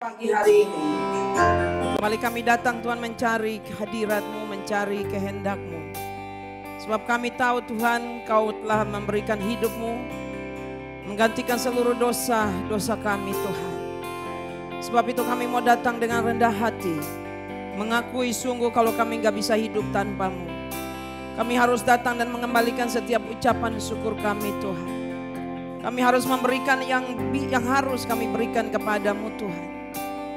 Pagi hari ini kembali kami datang Tuhan mencari hadirat-Mu, mencari kehendak-Mu. Sebab kami tahu Tuhan Kau telah memberikan hidup-Mu, menggantikan seluruh dosa-dosa kami Tuhan. Sebab itu kami mau datang dengan rendah hati, mengakui sungguh kalau kami gak bisa hidup tanpa-Mu. Kami harus datang dan mengembalikan setiap ucapan syukur kami Tuhan. Kami harus memberikan yang harus kami berikan kepadamu Tuhan.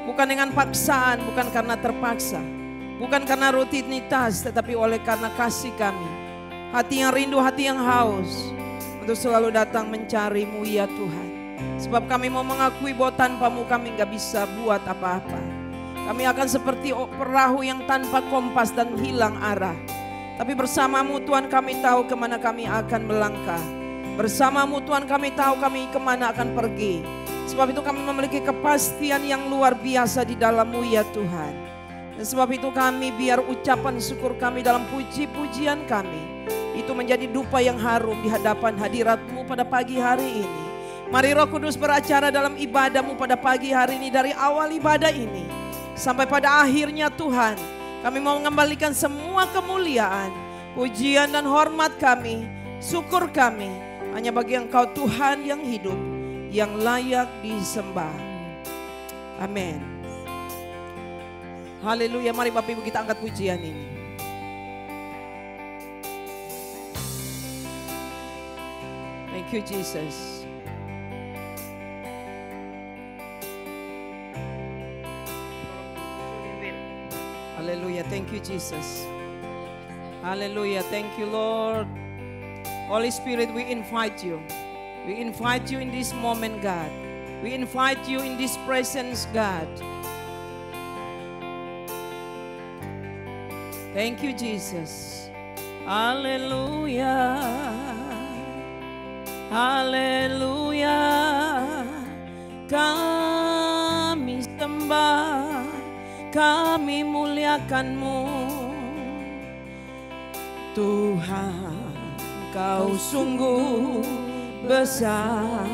Bukan dengan paksaan, bukan karena terpaksa, bukan karena rutinitas, tetapi oleh karena kasih kami. Hati yang rindu, hati yang haus untuk selalu datang mencari-Mu ya Tuhan. Sebab kami mau mengakui bahwa tanpa-Mu kami gak bisa buat apa-apa. Kami akan seperti perahu yang tanpa kompas dan hilang arah. Tapi bersama-Mu Tuhan kami tahu kemana kami akan melangkah. Bersama-Mu Tuhan kami tahu kami kemana akan pergi. Sebab itu kami memiliki kepastian yang luar biasa di dalam-Mu ya Tuhan. Dan sebab itu kami biar ucapan syukur kami dalam puji-pujian kami itu menjadi dupa yang harum di hadapan hadirat-Mu pada pagi hari ini. Mari Roh Kudus beracara dalam ibadah-Mu pada pagi hari ini, dari awal ibadah ini sampai pada akhirnya Tuhan. Kami mau mengembalikan semua kemuliaan, pujian dan hormat kami, syukur kami hanya bagi Engkau Tuhan yang hidup, yang layak disembah. Amin. Haleluya. Mari Bapak Ibu kita angkat pujian ini. Thank you Jesus. Haleluya. Thank you Jesus. Haleluya. Thank you Lord. Holy Spirit, we invite you. We invite you in this moment, God. We invite you in this presence, God. Thank you, Jesus. Hallelujah. Hallelujah. Kami sembah, kami muliakan-Mu. Tuhan, Kau sungguh besar,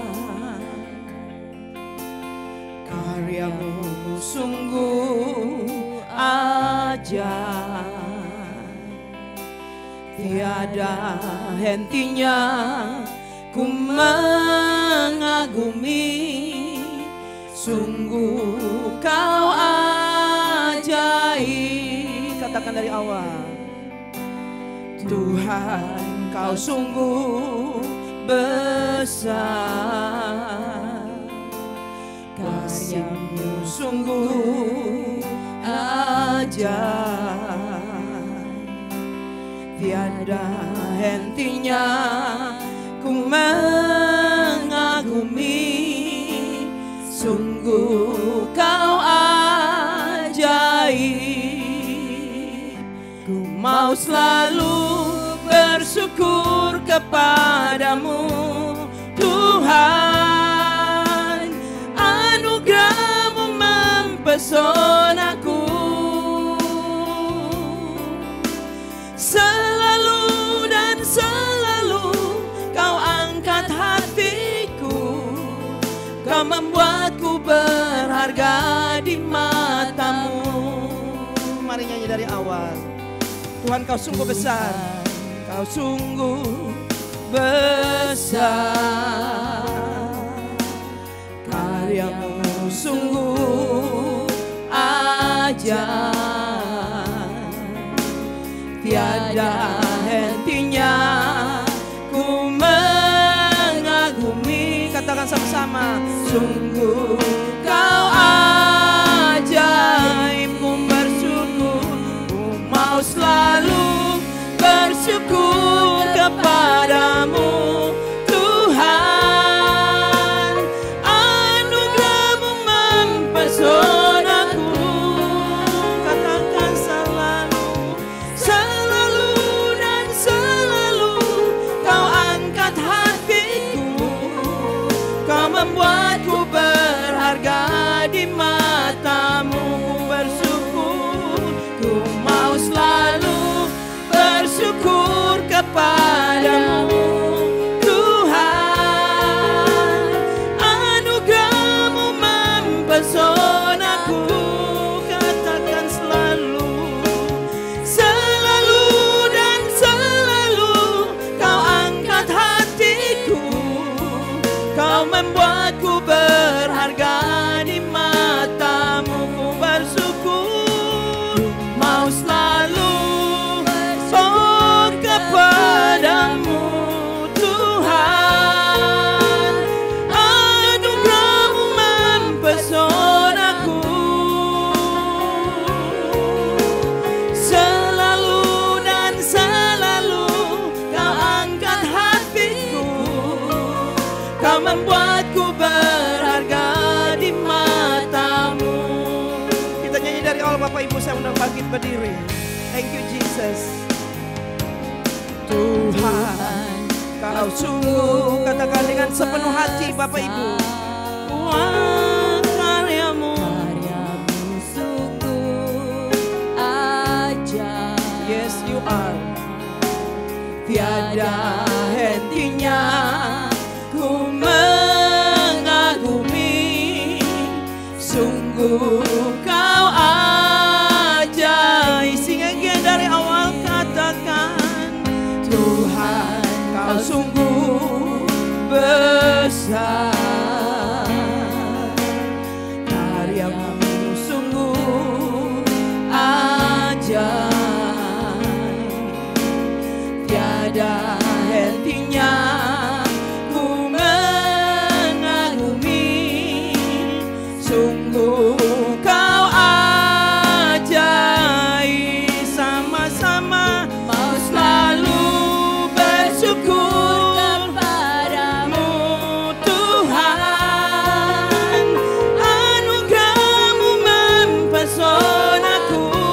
karya-Mu sungguh ajaib, tiada hentinya ku mengagumi, sungguh Kau ajaib. Katakan dari awal. Tuhan, Kau sungguh besar, karya-Mu sungguh ajaib, tiada hentinya ku mengagumi, sungguh Kau ajaib. Ku mau selalu bersyukur kepadamu Tuhan, anugerah-Mu mempesonaku, selalu dan selalu Kau angkat hatiku, Kau membuatku berharga di mata-Mu. Mari nyanyi dari awal. Tuhan, Kau sungguh besar, Kau sungguh besar, karya-Mu sungguh ajaib, tiada hentinya ku mengagumi. Katakan sama-sama. Sungguh Kau ajaib, ku bersyukur, ku mau selalu bersyukur kepadamu Tuhan, anugerah-Mu mempesonaku. Katakan selalu, selalu dan selalu Kau angkat hatiku, Kau membuatku berharga di mata-Mu. Bersyukur, ku mau selalu bersyukur kepadamu Tuhan, anugerah-Mu mempesona. Kau membuatku berharga di matamu. Kita nyanyi dari awal Bapak Ibu, saya undang bangkit berdiri. Thank you Jesus. Tuhan, Kau sungguh, katakan dengan sepenuh hati Bapak Ibu. Wah, karyamu sungguh ajaib. Yes you are. Tiada hentinya ku mengagumi, sungguh Kau ajaib. Sing again dari awal, katakan Tuhan, Kau sungguh besar, karyamu sungguh ajaib. Tiada hentinya ku mengagumi, sungguh Kau ajaib. Sama-sama mau selalu bersyukur kepadamu Tuhan, anugerah-Mu mempesonaku.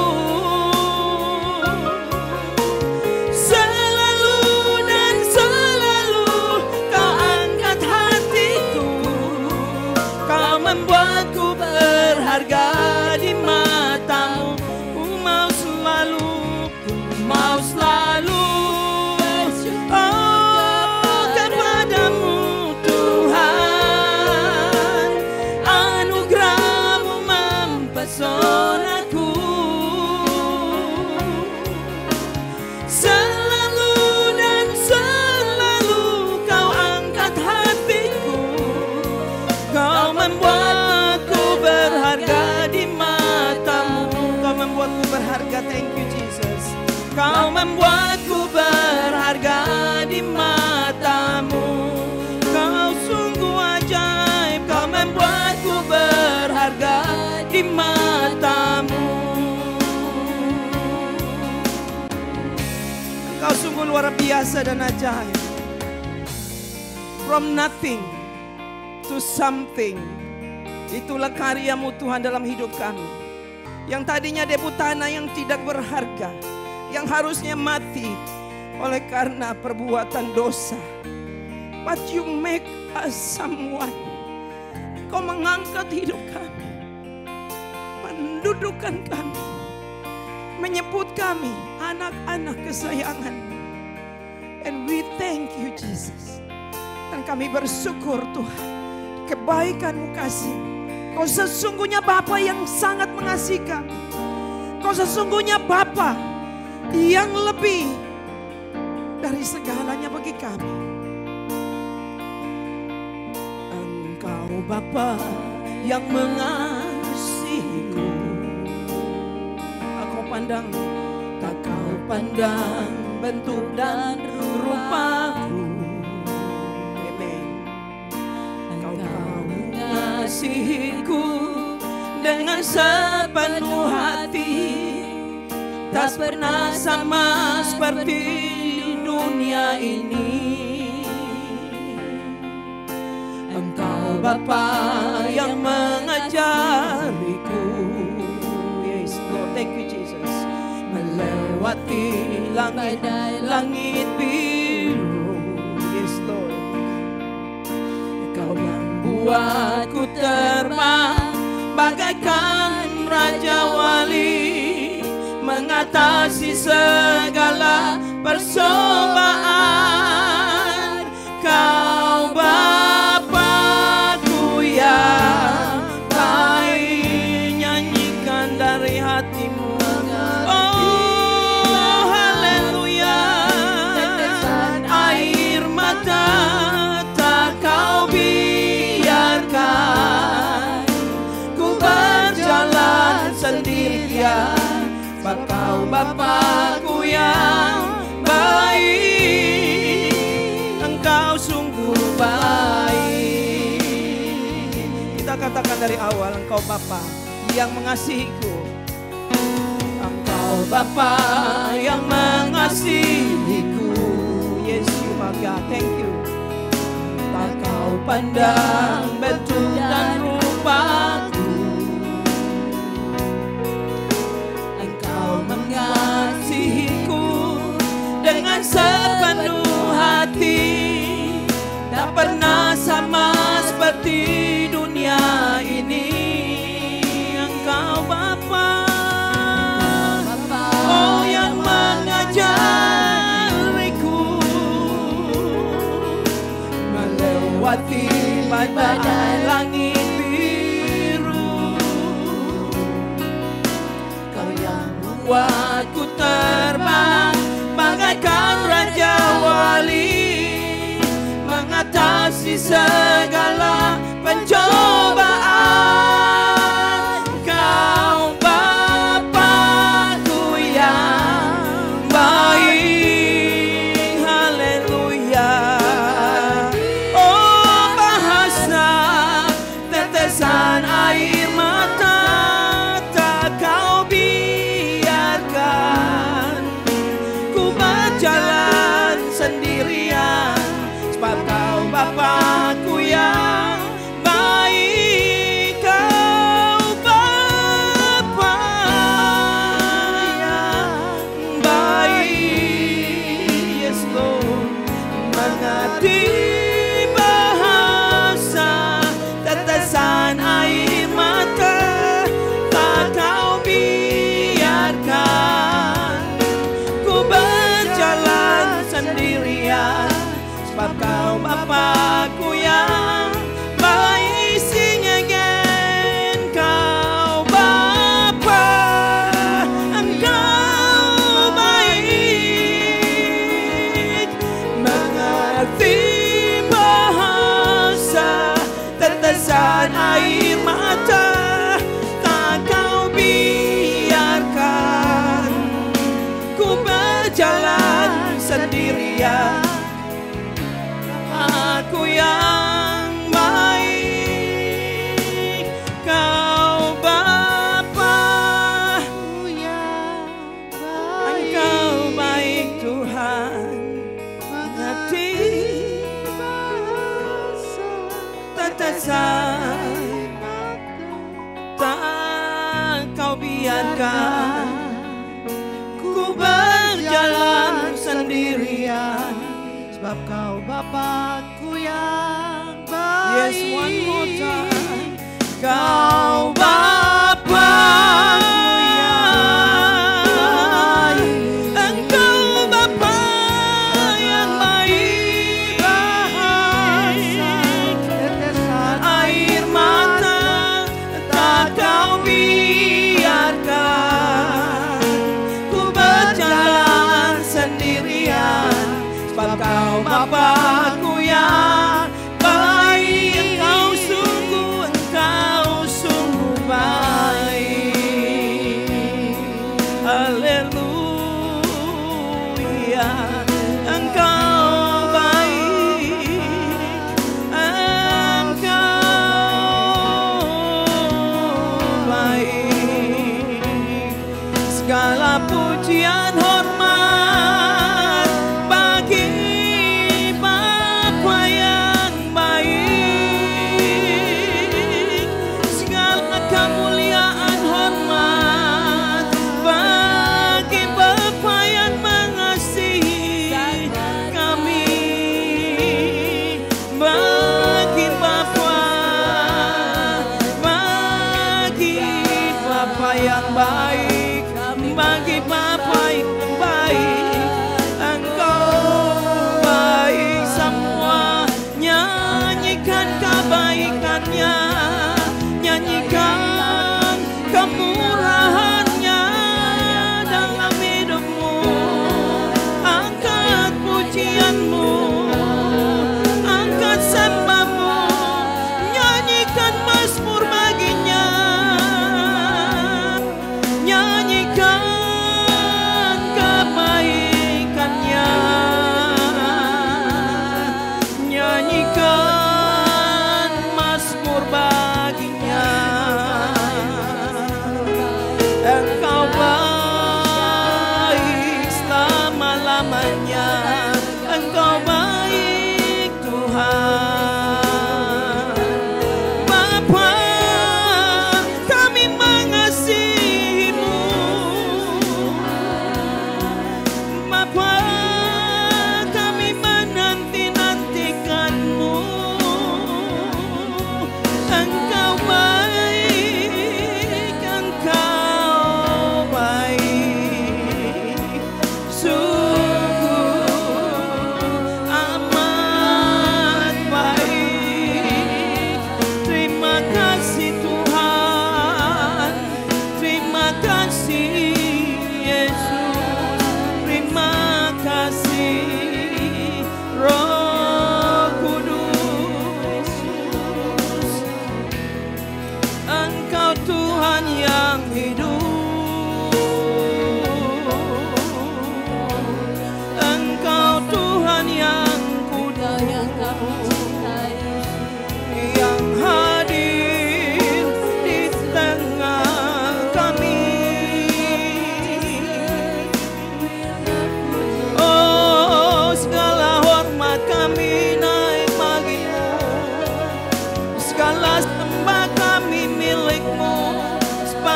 Membuatku berharga di matamu. Ku mau selalu kepadamu Tuhan, anugerah-Mu mempesonaku. Selalu dan selalu Kau angkat hatiku. Kau membuatku berharga di matamu. Kau membuatku berharga, thank you Jesus. Kau membuatku berharga di matamu. Kau sungguh ajaib. Kau membuatku berharga di matamu. Kau sungguh luar biasa dan ajaib. From nothing to something. Itulah karya-Mu Tuhan dalam hidup kami. Yang tadinya debu tanah yang tidak berharga, yang harusnya mati oleh karena perbuatan dosa. But you make us someone. Kau mengangkat hidup kami, mendudukkan kami, menyebut kami anak-anak kesayangan. And we thank you Jesus. Dan kami bersyukur Tuhan, kebaikan-Mu kasih. Kau sesungguhnya Bapa yang sangat mengasihi kami. Kau sesungguhnya Bapa yang lebih dari segalanya bagi kami. Engkau Bapa yang mengasihiku. Tak kau pandang bentuk dan rupaku. Mengasihiku dengan sepenuh hati, tak pernah sama seperti dunia ini. Engkau Bapa yang mengajariku, yes Lord, thank you Jesus, melewati langit biru, yes Lord. Kau yang buatku terbang bagaikan Raja Wali, mengatasi segala percobaan. Kau Bapa-Ku yang baik, nyanyikan dari hatimu. Oh haleluya, air mata tak Kau biarkan ku berjalan sendirian. Kau Bapa-Ku yang baik, Engkau sungguh baik. Kita katakan dari awal, Engkau Bapa yang mengasihiku. Engkau Bapa yang mengasihiku. Yes, you are God. Thank you. Tak Kau pandang bentuk dan rupaku, Engkau mengasihiku dengan sepenuh hati. Tak pernah sama seperti dunia ini. Engkau Bapa, oh yang mengajariku melewati badai langit biru. Kau yang membuatku terbang bagaikan raja wali, mengatasi segala pencobaan. Kau Bapa-Ku yang baik, haleluya. Oh bahasa tetesan air mata tak Kau biarkan ku berjalan sendirian, sebab Kau Bapa-Ku yang baik. Kau Bapa yang baik, yes Lord. Mengerti bahasa tetesan air mata tak Kau biarkan ku berjalan sendirian, sebab Kau Bapa-Ku yang baik. Sing again. Kau Bapa, Engkau baik, mengerti bahasa tetesan air mata tak Kau biarkan ku berjalan sendirian. Aku yang baik, Kau Bapa yang baik. Engkau baik Tuhan, mengerti bahasa tetesan tak Kau biarkan ku berjalan sendirian, sebab Kau Bapa-Ku yang baik. Yes, one more time. Kau Bapa-Ku yang baik, Engkau Bapa yang baik. Bahasa tetesan air mata tak Kau biarkan ku berjalan sendirian, sebab Kau Bapa-Ku yang baik. Engkau sungguh baik. Haleluya. Engkau baik, Engkau baik. Segala pujian hormat bagi Bapa yang baik. Segala kemuliaan hormat bagi Bapa yang mengasihi kami. Bagi Bapa yang baik, bagi Bapa yang baik. Engkau baik semua. Nyanyikan kebaikannya, nyanyikan kemurahannya dalam hidupmu. Angkat pujianmu, angkat sembahmu, nyanyikan mazmur baginya, nyanyikan kebaikannya, nyanyikan mazmur baginya.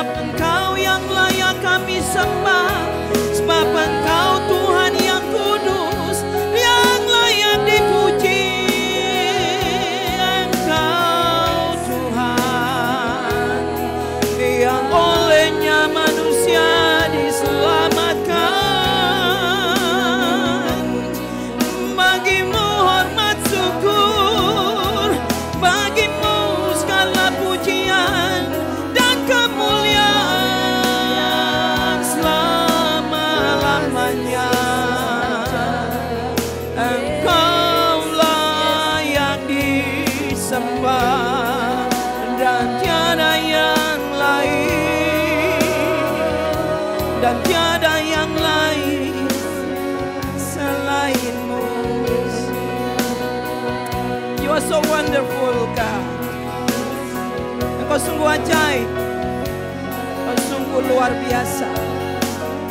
sebab Engkau yang layak kami sembah, sebab Engkau Tuhan yang kudus, yang layak dipuji. Engkau Tuhan yang olehnya manusia diselamatkan. Bagimu hormat syukur, bagimu segala pujian dan kemuliaan selama-lamanya. Engkaulah yang disembah dan tiada yang lain, dan tiada yang lain selainmu. You are so wonderful, God. Engkau sungguh ajaib, Engkau sungguh luar biasa.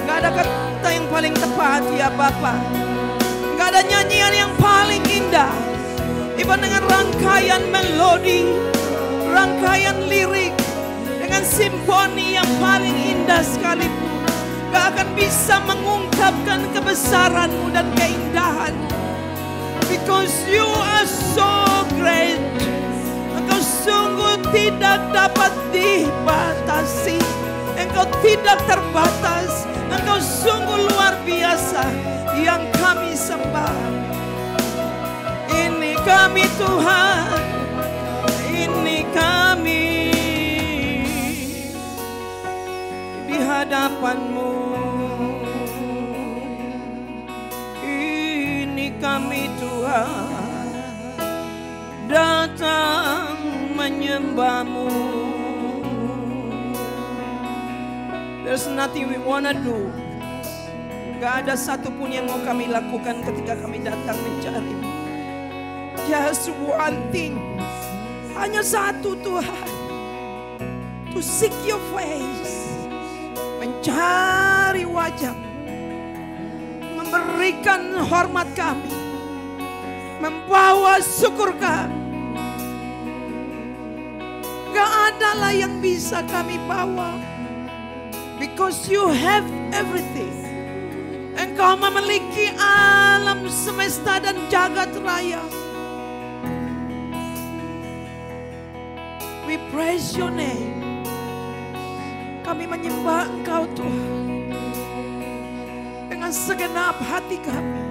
Gak ada kata yang paling tepat ya Bapa. Gak ada nyanyian yang paling indah Ibarat dengan rangkaian melodi, rangkaian lirik, dengan simfoni yang paling indah sekalipun gak akan bisa mengungkapkan kebesaran-Mu dan keindahan-Mu. Because you are so great. Engkau sungguh tidak dapat dibatasi. Engkau tidak terbatas. Engkau sungguh luar biasa yang kami sembah. Ini kami Tuhan, ini kami di hadapan-Mu. Ini kami Tuhan, datang menyembah-Mu. There's nothing we wanna do. Gak ada satupun yang mau kami lakukan ketika kami datang mencari-Mu. Just one thing, hanya satu Tuhan, to seek your face, mencari wajah, memberikan hormat kami, membawa syukur kami. Gak ada lah yang bisa kami bawa, because you have everything. Engkau memiliki alam semesta dan jagat raya. We praise your name. Kami menyembah Engkau Tuhan dengan segenap hati kami,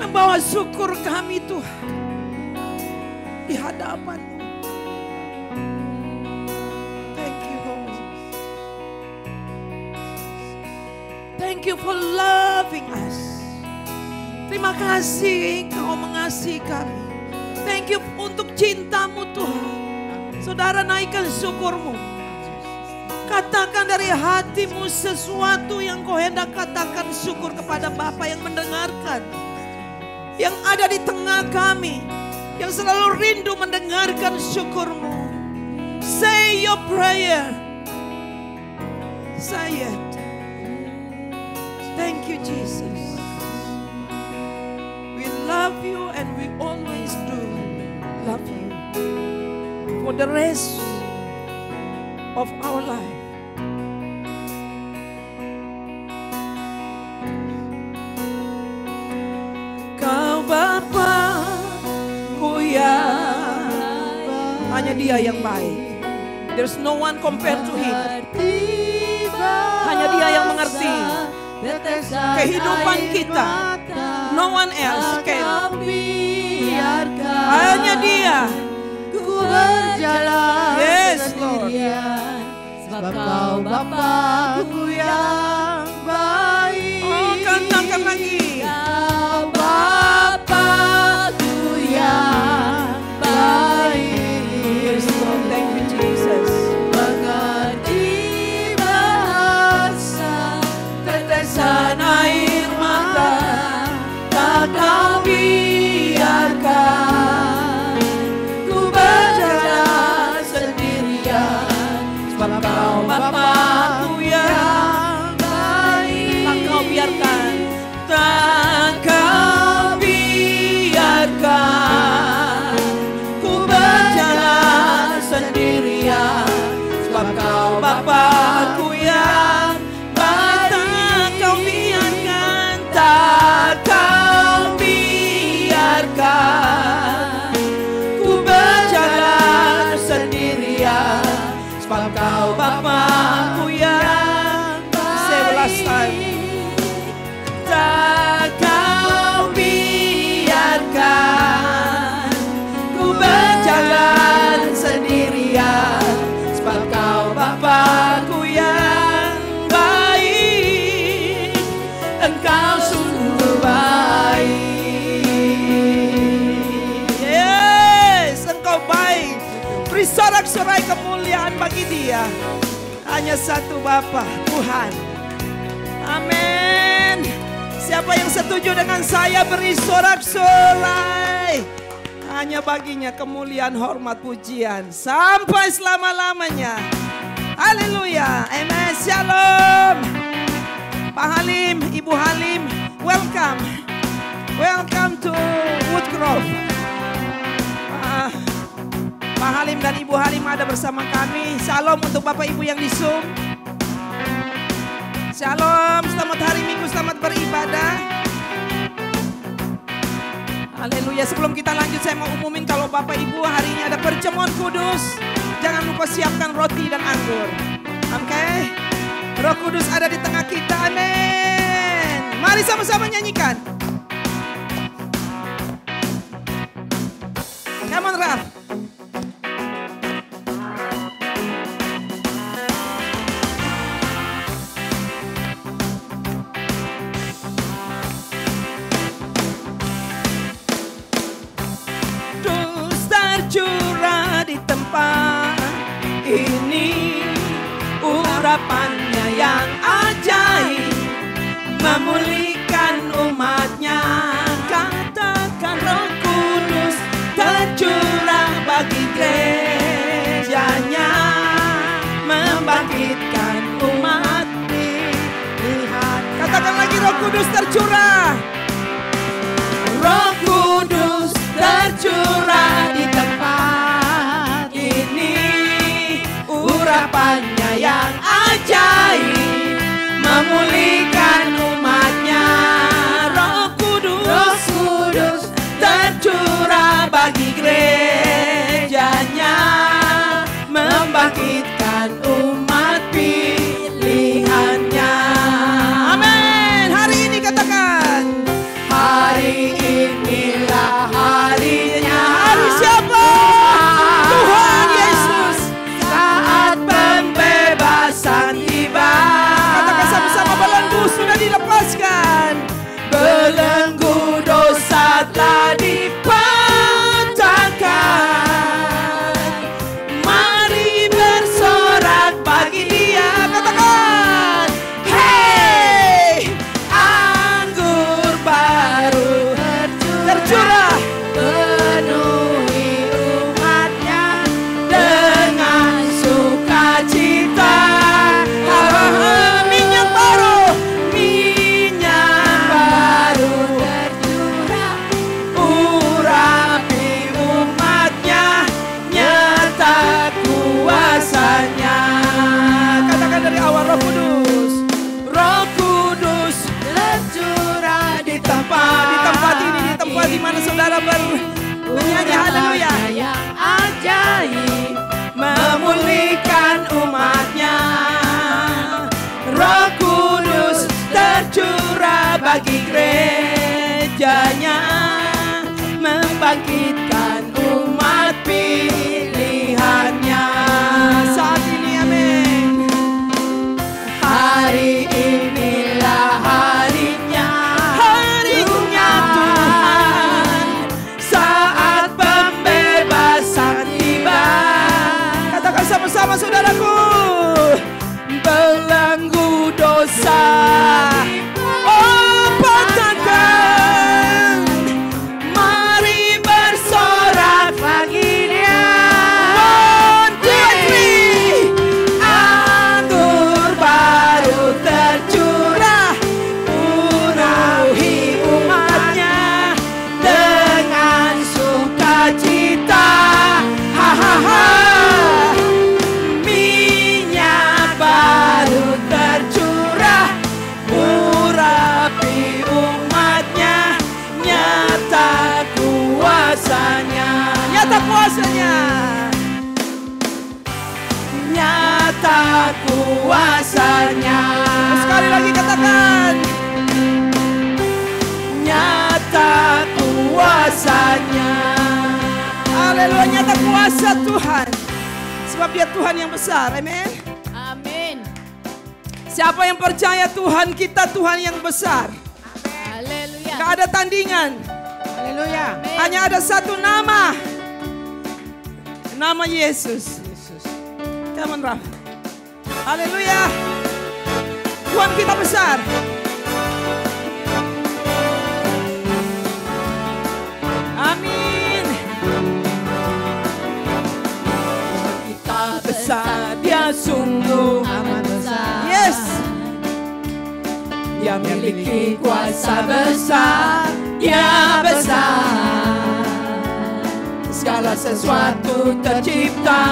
membawa syukur kami Tuhan di hadapan-Mu. Thank you Lord. Thank you for loving us. Terima kasih Engkau mengasihi kami. Thank you untuk cinta-Mu Tuhan. Saudara, naikkan syukur-Mu. Katakan dari hatimu sesuatu yang kau hendak katakan syukur kepada Bapa yang mendengarkan, yang ada di tengah kami, yang selalu rindu mendengarkan syukur-Mu. Say your prayer. Say it. Thank you Jesus. We love you and we always do love you. For the rest of our life. Kau Bapa-Ku yang hanya Dia yang baik. There's no one compared to Him. Hanya Dia yang mengerti kehidupan kita. No one else can. Hanya Dia. Berjalan yes, Lord. Sebab Kau Bapa-Ku yang baik. Oh, katakan lagi. Kau Bapa-Ku yang baik. Yes, Lord. Thank you Jesus. Mengerti bahasa tetesan air mata, tak Kau biarkan. Kau Bapa-Ku yang Beri sorak-sorai kemuliaan bagi Dia. Hanya satu Bapa, Tuhan. Amin. Siapa yang setuju dengan saya beri sorak-sorai. Hanya baginya kemuliaan, hormat, pujian sampai selama-lamanya. Haleluya. Amen. Shalom. Pak Halim, Ibu Halim, welcome. Welcome to Woodgrove. Pak Halim dan Ibu Halim ada bersama kami. Shalom untuk Bapak Ibu yang di Zoom. Shalom, selamat hari Minggu, selamat beribadah. Haleluya. Sebelum kita lanjut saya mau umumin kalau Bapak Ibu hari ini ada perjamuan kudus. Jangan lupa siapkan roti dan anggur. Oke? Roh Kudus ada di tengah kita. Amin. Mari sama-sama nyanyikan. Come on, Raf. Tercurah di tempat ini, urapannya yang ajaib, memulihkan umatnya. Katakan Roh Kudus tercurah bagi gerejanya, membangkitkan umat pilihan. Katakan lagi, Roh Kudus tercurah. Roh Kudus tercurah di tempat ini, urapannya yang ajaib, memulihkan umatnya. Roh Kudus tercurah bagi gerejanya, membangkitkan umat pilihannya. Amin. Hari ini katakan, hari inilah harinya. Hari siapa? Tuhan Yesus. Saat pembebasan tiba. Katakan sama-sama, belenggu sudah dilepaskan. Belenggu dosa telah dipatahkan. Mari bersorak bagi Dia. Katakan, hey, anggur baru tercurah, penuhi umatnya dengan sukacita. Minyak baru tercurah, urapi umatnya, nyata kuasanya. Katakan dari awal, Roh Kudus. Roh Kudus tercurah di tempat ini, di tempat di mana saudara bernyanyi haleluya. Yang ajaib, memulihkan umatnya. Roh Kudus tercurah bagi gerejanya, membangkitkan umat pilihannya. Saat ini, amin. Hari inilah harinya, harinya Tuhan. Saat pembebasan tiba. Katakan sama-sama saudaraku. Belenggu dosa, oh patahkan. Mari bersorak bagi Dia. 1, 2, 3. Anggur baru tercurah, urapi umatnya dengan sukacita. Ha ha ha. Minyak baru tercurah, urapi umatnya, nyata kuasanya. Nyata kuasanya. Nyata kuasanya. Sekali lagi katakan, nyata kuasanya. Haleluya, nyata kuasa Tuhan. Sebab Dia Tuhan yang besar, amin. Amin. Siapa yang percaya Tuhan kita Tuhan yang besar? Haleluya. Gak ada tandingan. Haleluya. Hanya ada satu nama. Nama Yesus. Come on, Raf. Haleluya. Tuhan kita besar. Amin. Kita besar, Dia sungguh amat besar. Yes. Dia memiliki kuasa besar. Dia besar. Segala sesuatu tercipta,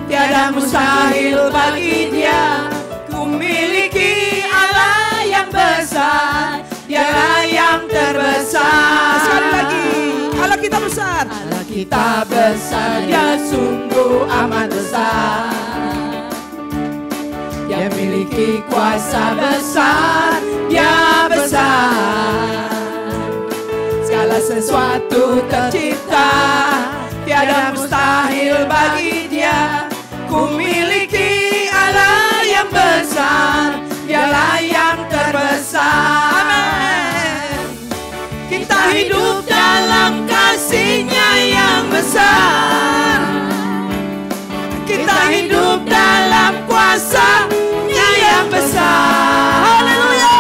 tiada mustahil bagi Dia. Ku miliki Allah yang besar, Dialah yang terbesar. Sekali lagi, Allah kita besar. Allah kita besar, Dia sungguh amat besar. Dia miliki kuasa besar, Dia besar. Segala sesuatu tercipta, tiada mustahil bagi Dia. Ku miliki Allah yang besar, Dialah yang terbesar. Amin. Kita hidup dalam kasih-Nya yang besar. Kita hidup dalam kuasa-Nya yang besar. Haleluya.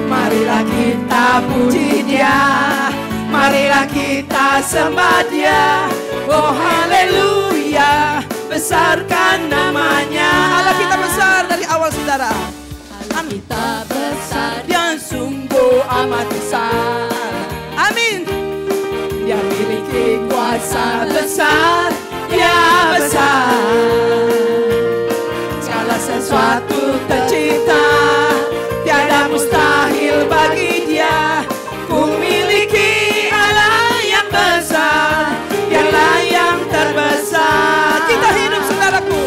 Marilah kita puji Dia, marilah kita sembah Dia. Oh haleluya, besarkan namanya. Allah kita besar dari awal saudara. Allah kita besar. Dia sungguh amat besar. Amin. Dia miliki kuasa besar. Dia besar. Segala sesuatu tercipta, tiada mustahil bagi Dia. Ku miliki Allah yang besar, Dialah yang terbesar. Kita hidup saudaraku,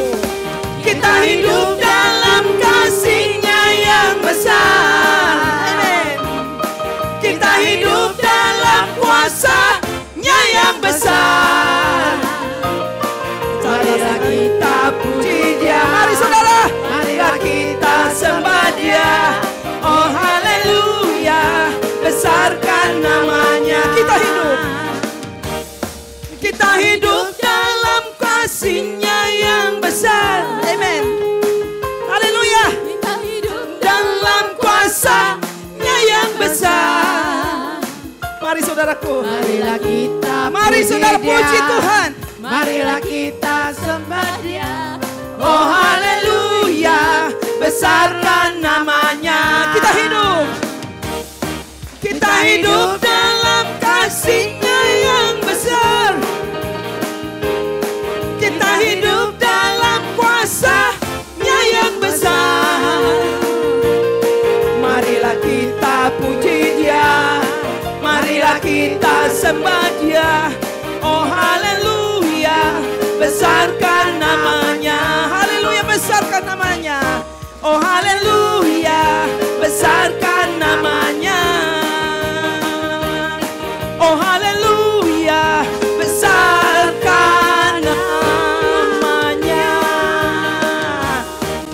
kita hidup dalam kasih-Nya yang besar. Amin. Kita hidup dalam kuasa-Nya yang besar. Marilah kita puji Dia. Mari saudara, marilah kita sembah Dia. Oh haleluya, besarkan namanya. Kita hidup dalam kasih-Nya yang besar. Amen. Haleluya. Kita hidup Dalam kuasa-Nya yang besar. Mari saudaraku, marilah kita mari saudara Dia. puji Tuhan. Marilah kita sembah Dia. Oh haleluya, besarkan namanya. Kita hidup dalam kasih-Nya yang besar. Kita hidup dalam kuasa-Nya yang besar. Marilah kita puji Dia, marilah kita sembah Dia. Oh haleluya, besarkan namanya. Haleluya, besarkan namanya. Oh haleluya, besarkan namanya. Oh haleluya, besarkan namanya.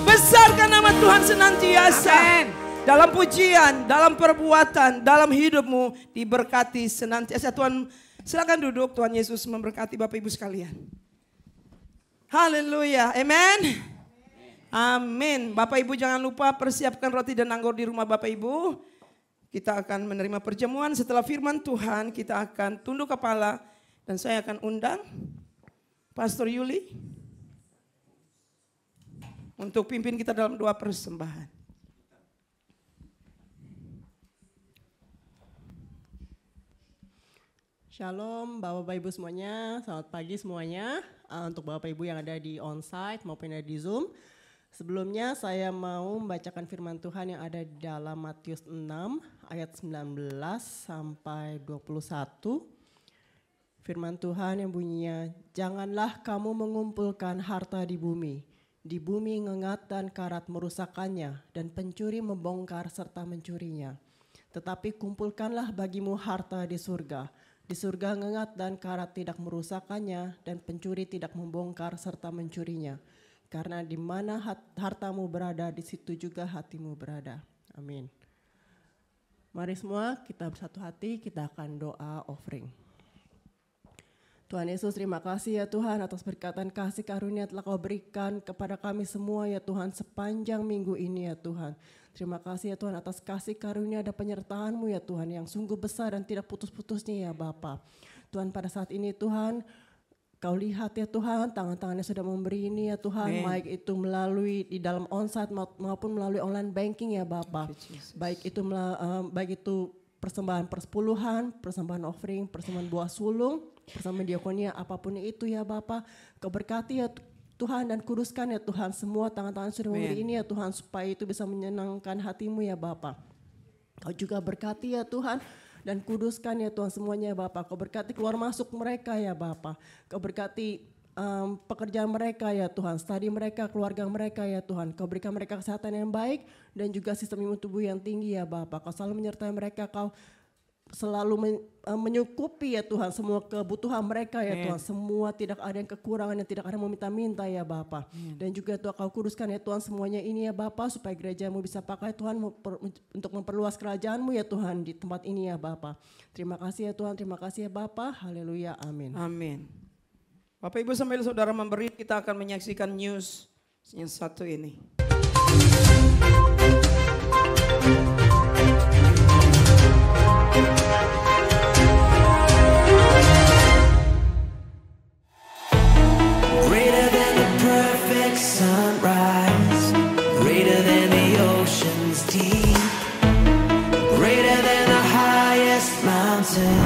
Besarkan nama Tuhan senantiasa. Amin. Dalam pujian, dalam perbuatan, dalam hidupmu diberkati senantiasa. Tuhan, silakan duduk. Tuhan Yesus memberkati Bapak Ibu sekalian. Haleluya, amin. Amin. Bapak Ibu jangan lupa persiapkan roti dan anggur di rumah Bapak Ibu. Kita akan menerima perjamuan. Setelah firman Tuhan kita akan tunduk kepala. Dan saya akan undang Pastor Yuli untuk pimpin kita dalam doa persembahan. Shalom Bapak Ibu semuanya, selamat pagi semuanya. Untuk Bapak Ibu yang ada di onsite maupun ada di Zoom. Sebelumnya saya mau membacakan firman Tuhan yang ada di dalam Matius 6 ayat 19 sampai 21. Firman Tuhan yang bunyinya, janganlah kamu mengumpulkan harta di bumi ngengat dan karat merusakkannya, dan pencuri membongkar serta mencurinya. Tetapi kumpulkanlah bagimu harta di surga. Di surga ngengat dan karat tidak merusakkannya, dan pencuri tidak membongkar serta mencurinya. Karena di mana hartamu berada, di situ juga hatimu berada. Amin. Mari semua kita bersatu hati, kita akan doa offering. Tuhan Yesus, terima kasih ya Tuhan atas berkatan kasih karunia telah Kau berikan kepada kami semua ya Tuhan sepanjang minggu ini ya Tuhan. Terima kasih ya Tuhan atas kasih karunia dan penyertaan-Mu ya Tuhan yang sungguh besar dan tidak putus-putusnya ya Bapa. Tuhan, pada saat ini Tuhan, Kau lihat ya Tuhan, tangan-tangannya sudah memberi ini ya Tuhan, baik itu melalui di dalam onsite maupun melalui online banking ya Bapa. Baik itu persembahan persepuluhan, persembahan offering, persembahan buah sulung, persembahan diakonia, apapun itu ya Bapa. Kau berkati ya Tuhan dan kuduskan ya Tuhan semua tangan-tangan sudah memberi ini ya Tuhan, supaya itu bisa menyenangkan hati-Mu ya Bapa. Kau juga berkati ya Tuhan dan kuduskan ya Tuhan semuanya ya Bapa. Kau berkati keluar masuk mereka ya Bapa. Kau berkati pekerjaan mereka ya Tuhan, studi mereka, keluarga mereka ya Tuhan. Kau berikan mereka kesehatan yang baik dan juga sistem imun tubuh yang tinggi ya Bapa. Kau selalu menyertai mereka, Kau selalu menyukupi ya Tuhan semua kebutuhan mereka ya Tuhan. Semua tidak ada yang kekurangan, yang tidak ada yang meminta-minta ya Bapa. Dan juga Tuhan Kau kuduskan ya Tuhan semuanya ini ya Bapa, supaya gereja-Mu bisa pakai Tuhan untuk memperluas kerajaan-Mu ya Tuhan di tempat ini ya Bapa. Terima kasih ya Tuhan, terima kasih ya Bapa. Haleluya, amin. Amin. Bapak Ibu sambil saudara memberi, kita akan menyaksikan news yang satu ini. Greater than the perfect sunrise, greater than the ocean's deep, greater than the highest mountain,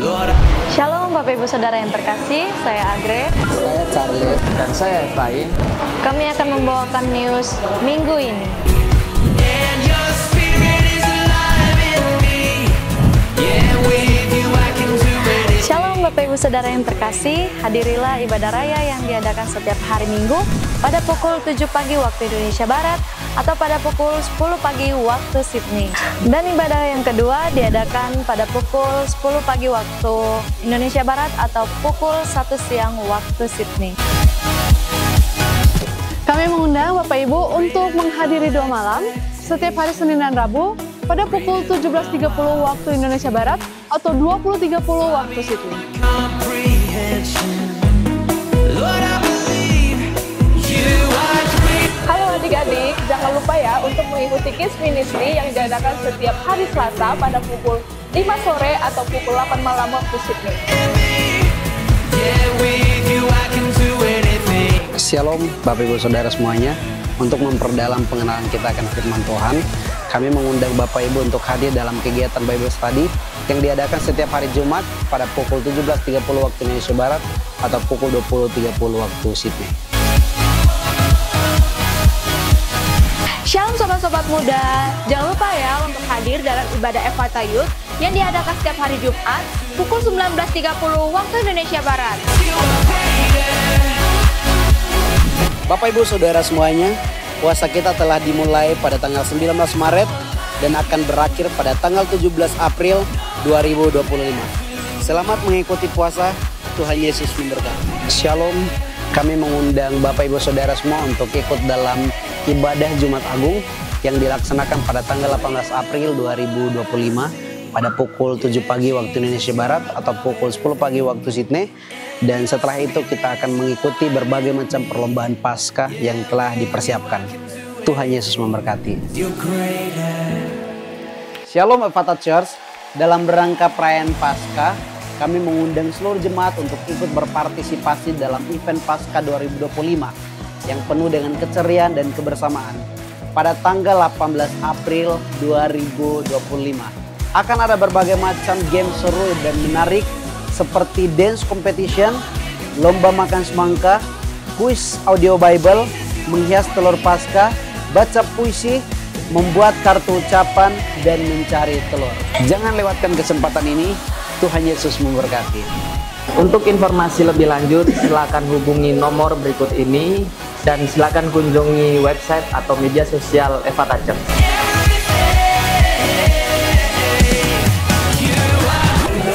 Lord. Shalom Bapak Ibu Saudara yang terkasih, saya Agre. Saya Charlie. Dan saya Efraim. Kami akan membawakan news minggu ini. And your spirit is alive in me. Yeah, with you I can do anything. Shalom Bapak Ibu Saudara yang terkasih, hadirilah ibadah raya yang diadakan setiap hari Minggu pada pukul 7 pagi waktu Indonesia Barat atau pada pukul 10 pagi waktu Sydney. Dan ibadah yang kedua diadakan pada pukul 10 pagi waktu Indonesia Barat atau pukul 1 siang waktu Sydney. Kami mengundang Bapak Ibu untuk menghadiri doa malam setiap hari Senin dan Rabu pada pukul 17.30 waktu Indonesia Barat atau 20.30 waktu Sydney. Lord, I believe you are great. Halo adik-adik, jangan lupa ya untuk mengikuti Kids Ministry yang diadakan setiap hari Selasa pada pukul 5 sore atau pukul 8 malam waktu Sydney. Yeah, with you I can do anything. Shalom Bapak Ibu Saudara semuanya. Untuk memperdalam pengenalan kita akan firman Tuhan, kami mengundang Bapak Ibu untuk hadir dalam kegiatan Bible Study yang diadakan setiap hari Jumat pada pukul 17.30 waktu Indonesia Barat atau pukul 20.30 waktu Sydney. Shalom sobat-sobat muda, jangan lupa ya untuk hadir dalam ibadah Ephata Youth yang diadakan setiap hari Jumat pukul 19.30 waktu Indonesia Barat. Bapak Ibu Saudara semuanya, puasa kita telah dimulai pada tanggal 19 Maret dan akan berakhir pada tanggal 17 April 2025. Selamat mengikuti puasa, Tuhan Yesus memberkati. Shalom, kami mengundang Bapak Ibu Saudara semua untuk ikut dalam ibadah Jumat Agung yang dilaksanakan pada tanggal 18 April 2025 pada pukul 7 pagi waktu Indonesia Barat atau pukul 10 pagi waktu Sydney. Dan setelah itu kita akan mengikuti berbagai macam perlombaan Paskah yang telah dipersiapkan. Tuhan Yesus memberkati. Shalom Ephata Church, dalam rangka perayaan Paskah, kami mengundang seluruh jemaat untuk ikut berpartisipasi dalam event Paskah 2025 yang penuh dengan keceriaan dan kebersamaan pada tanggal 18 April 2025. Akan ada berbagai macam game seru dan menarik seperti dance competition, lomba makan semangka, kuis audio Bible, menghias telur Paskah, baca puisi, membuat kartu ucapan, dan mencari telur. Jangan lewatkan kesempatan ini. Tuhan Yesus memberkati. Untuk informasi lebih lanjut, silakan hubungi nomor berikut ini dan silakan kunjungi website atau media sosial Ephata Church.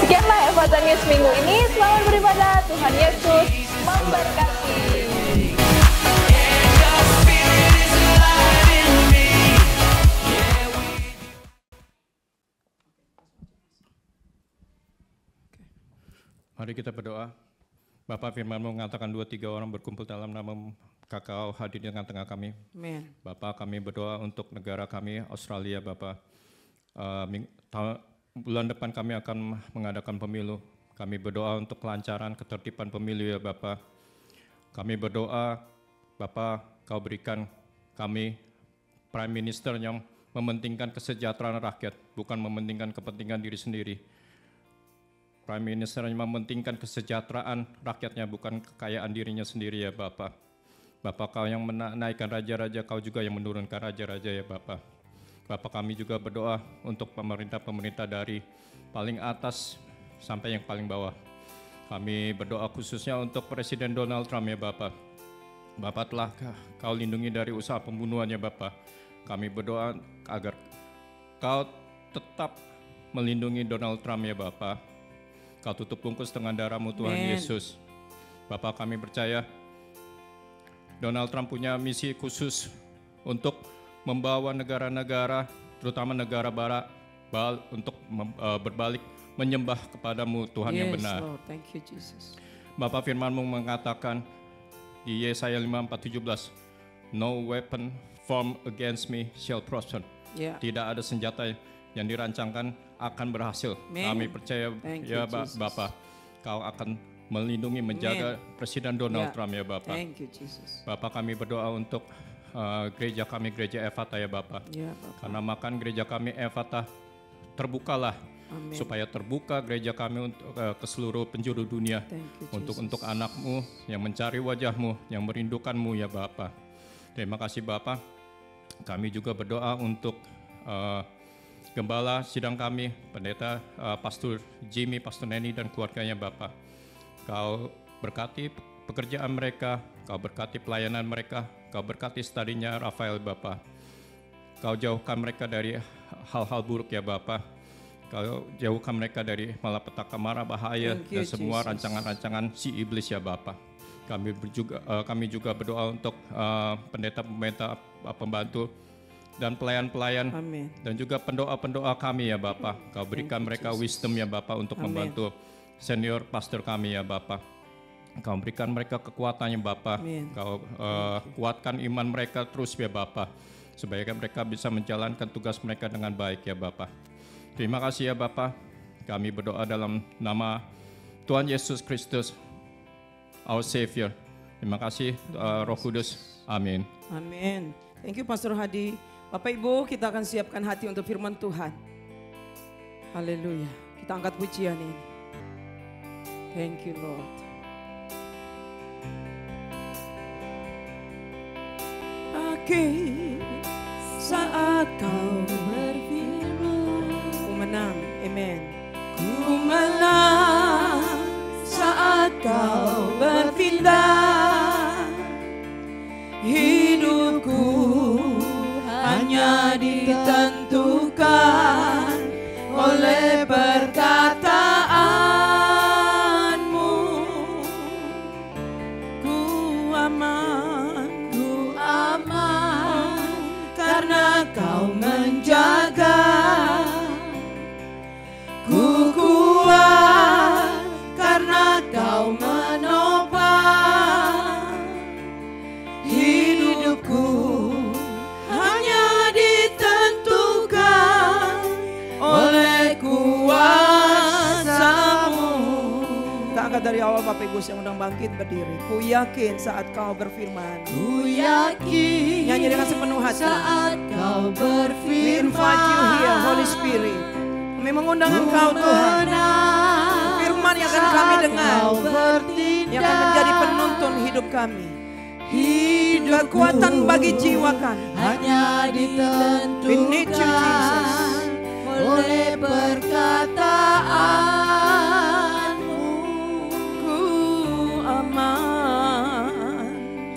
Sekianlah Ephata News minggu ini. Selamat beribadah. Tuhan Yesus memberkati. Mari kita berdoa. Bapak firman mengatakan 2-3 orang berkumpul dalam nama Kakau hadir di tengah-tengah kami. Amen. Bapak kami berdoa untuk negara kami Australia Bapak. Bulan depan kami akan mengadakan pemilu. Kami berdoa untuk kelancaran ketertiban pemilu ya Bapak. Kami berdoa Bapak kau berikan kami Prime Minister yang mementingkan kesejahteraan rakyat, bukan mementingkan kepentingan diri sendiri. Prime Minister yang mementingkan kesejahteraan rakyatnya, bukan kekayaan dirinya sendiri ya Bapak. Bapak kau yang menaikkan raja-raja, kau juga yang menurunkan raja-raja ya Bapak. Bapak kami juga berdoa untuk pemerintah-pemerintah dari paling atas sampai yang paling bawah. Kami berdoa khususnya untuk Presiden Donald Trump ya Bapak. Bapak telah kau lindungi dari usaha pembunuhan ya Bapak. Kami berdoa agar kau tetap melindungi Donald Trump ya Bapak. Kau tutup bungkus dengan darah-Mu Tuhan Yesus. Bapak kami percaya Donald Trump punya misi khusus untuk membawa negara-negara, terutama negara barat, untuk berbalik menyembah kepadamu Tuhan yang benar. Lord. Thank you, Jesus. Bapak firman-Mu mengatakan di Yesaya 54:17, no weapon formed against me shall prosper. Tidak ada senjata yang dirancangkan akan berhasil. Kami percaya ya Bapak, kau akan melindungi, menjaga Presiden Donald Trump ya Bapak. Thank you, Jesus. Bapak kami berdoa untuk gereja kami, gereja Ephata ya Bapak. Karena makan gereja kami Ephata terbukalah. Supaya terbuka gereja kami untuk ke seluruh penjuru dunia. Untuk anak-Mu yang mencari wajah-Mu, yang merindukan-Mu ya Bapak. Terima kasih Bapak. Kami juga berdoa untuk gembala sidang kami, pendeta Pastor Jimmy, Pastor Neni dan keluarganya Bapak. Kau berkati pekerjaan mereka, kau berkati pelayanan mereka, kau berkati studinya Rafael Bapak. Kau jauhkan mereka dari hal-hal buruk ya Bapak. Kau jauhkan mereka dari malapetaka, mara, bahaya dan semua rancangan-rancangan si iblis ya Bapak. Kami juga berdoa untuk pendeta-pendeta pembantu dan pelayan-pelayan dan juga pendoa-pendoa kami ya Bapak. Kau berikan mereka wisdom ya Bapak untuk membantu senior pastor kami ya Bapak. Kau berikan mereka kekuatan ya Bapak. Kau kuatkan iman mereka terus ya Bapak, supaya mereka bisa menjalankan tugas mereka dengan baik ya Bapak. Terima kasih ya Bapak. Kami berdoa dalam nama Tuhan Yesus Kristus, our Savior. Terima kasih Roh Kudus. Amin. Amin. Thank you Pastor Hadi. Bapak Ibu, kita akan siapkan hati untuk firman Tuhan. Haleluya. Kita angkat pujian ini. Thank you Lord. Akhir saat kau berfirman, ku menang. Amen. Ku menang saat kau bertindak. Hidupku hanya ditentukan oleh perkataanmu. Ku aman karena kau menjaga. Ku kuat karena kau menopang. Hidupku hanya ditentukan oleh kuasa-Mu. Kita angkat dari awal Bapak Ibu, yang undang bangkit berdiri. Ku yakin saat kau berfirman. Ku yakin. Nyanyi dengan sepenuh hati. Saat kau berfirman. We invite you here, Holy Spirit. Kami mengundang Engkau Tuhan. Firman yang akan kami dengar, yang akan menjadi penuntun hidup kami. Kekuatan bagi jiwa kami hanya ditentukan oleh perkataan-Mu.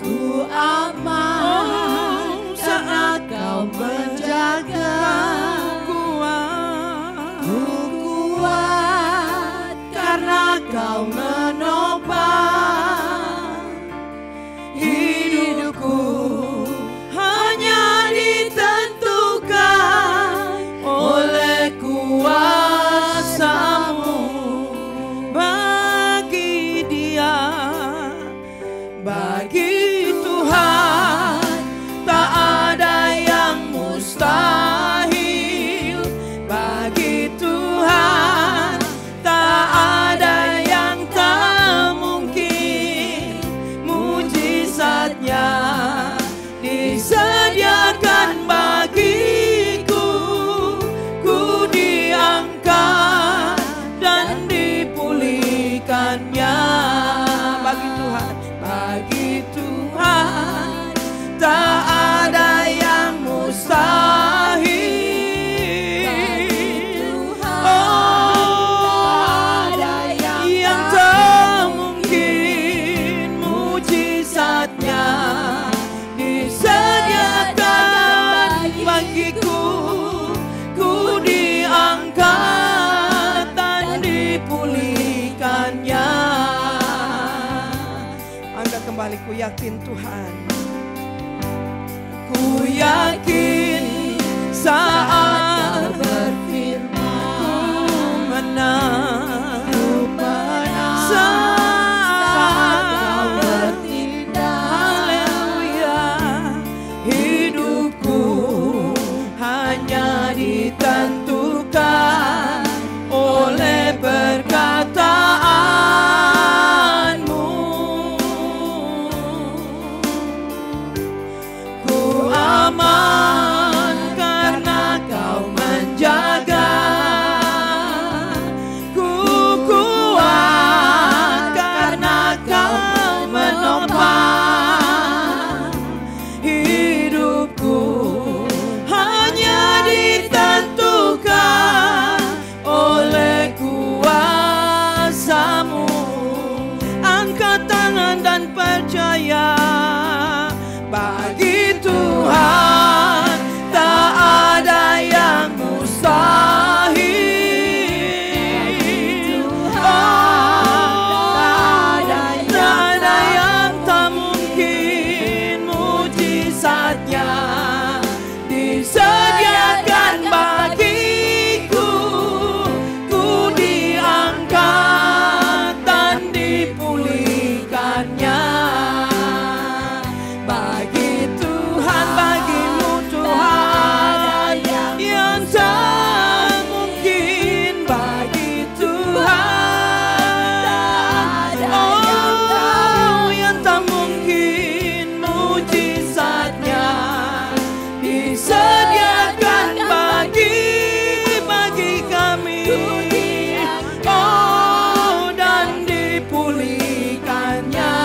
Ku aman saat kau menjaga. Ku kuat karena kau menopang. Hidupku hanya ditentukan oleh kuasa-Mu. kembali, ku yakin Tuhan. Ku yakin saat Kau berfirman, ku menang, saat Kau bertindak, haleluya. Hidupku hanya ditentukan oleh perkataanmu. Ku aman karena Kau menjaga. Ku kuat karena Kau menopang. Hidupku hanya ditentukan oleh kuasa-Mu. Angkat tangan dan percaya, bagi Tuhan tak ada yang mustahil. Tak ada yang tak mungkin. Mujizatnya disediakan bagiku. Ku diangkat dan dipulihkannya. Bagi Tuhan, bagimu Tuhan, yang tak mungkin. Bagi Tuhan, oh yang tak mungkin. Mujizatnya disediakan bagi kami. Oh, dan dipulihkannya.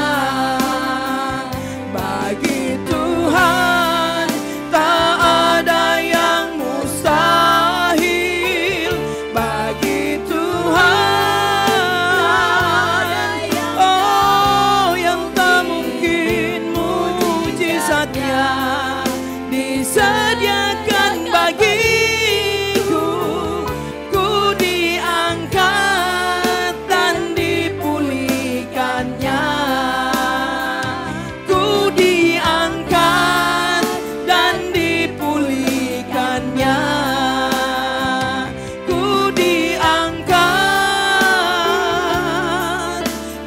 Bagi Tuhan tak ada yang mustahil. Bagi Tuhan, oh yang tak mungkin. Mujizatnya disediakan bagiku. Ku diangkat dan dipulihkannya. Ku diangkat dan dipulihkannya. Ku diangkat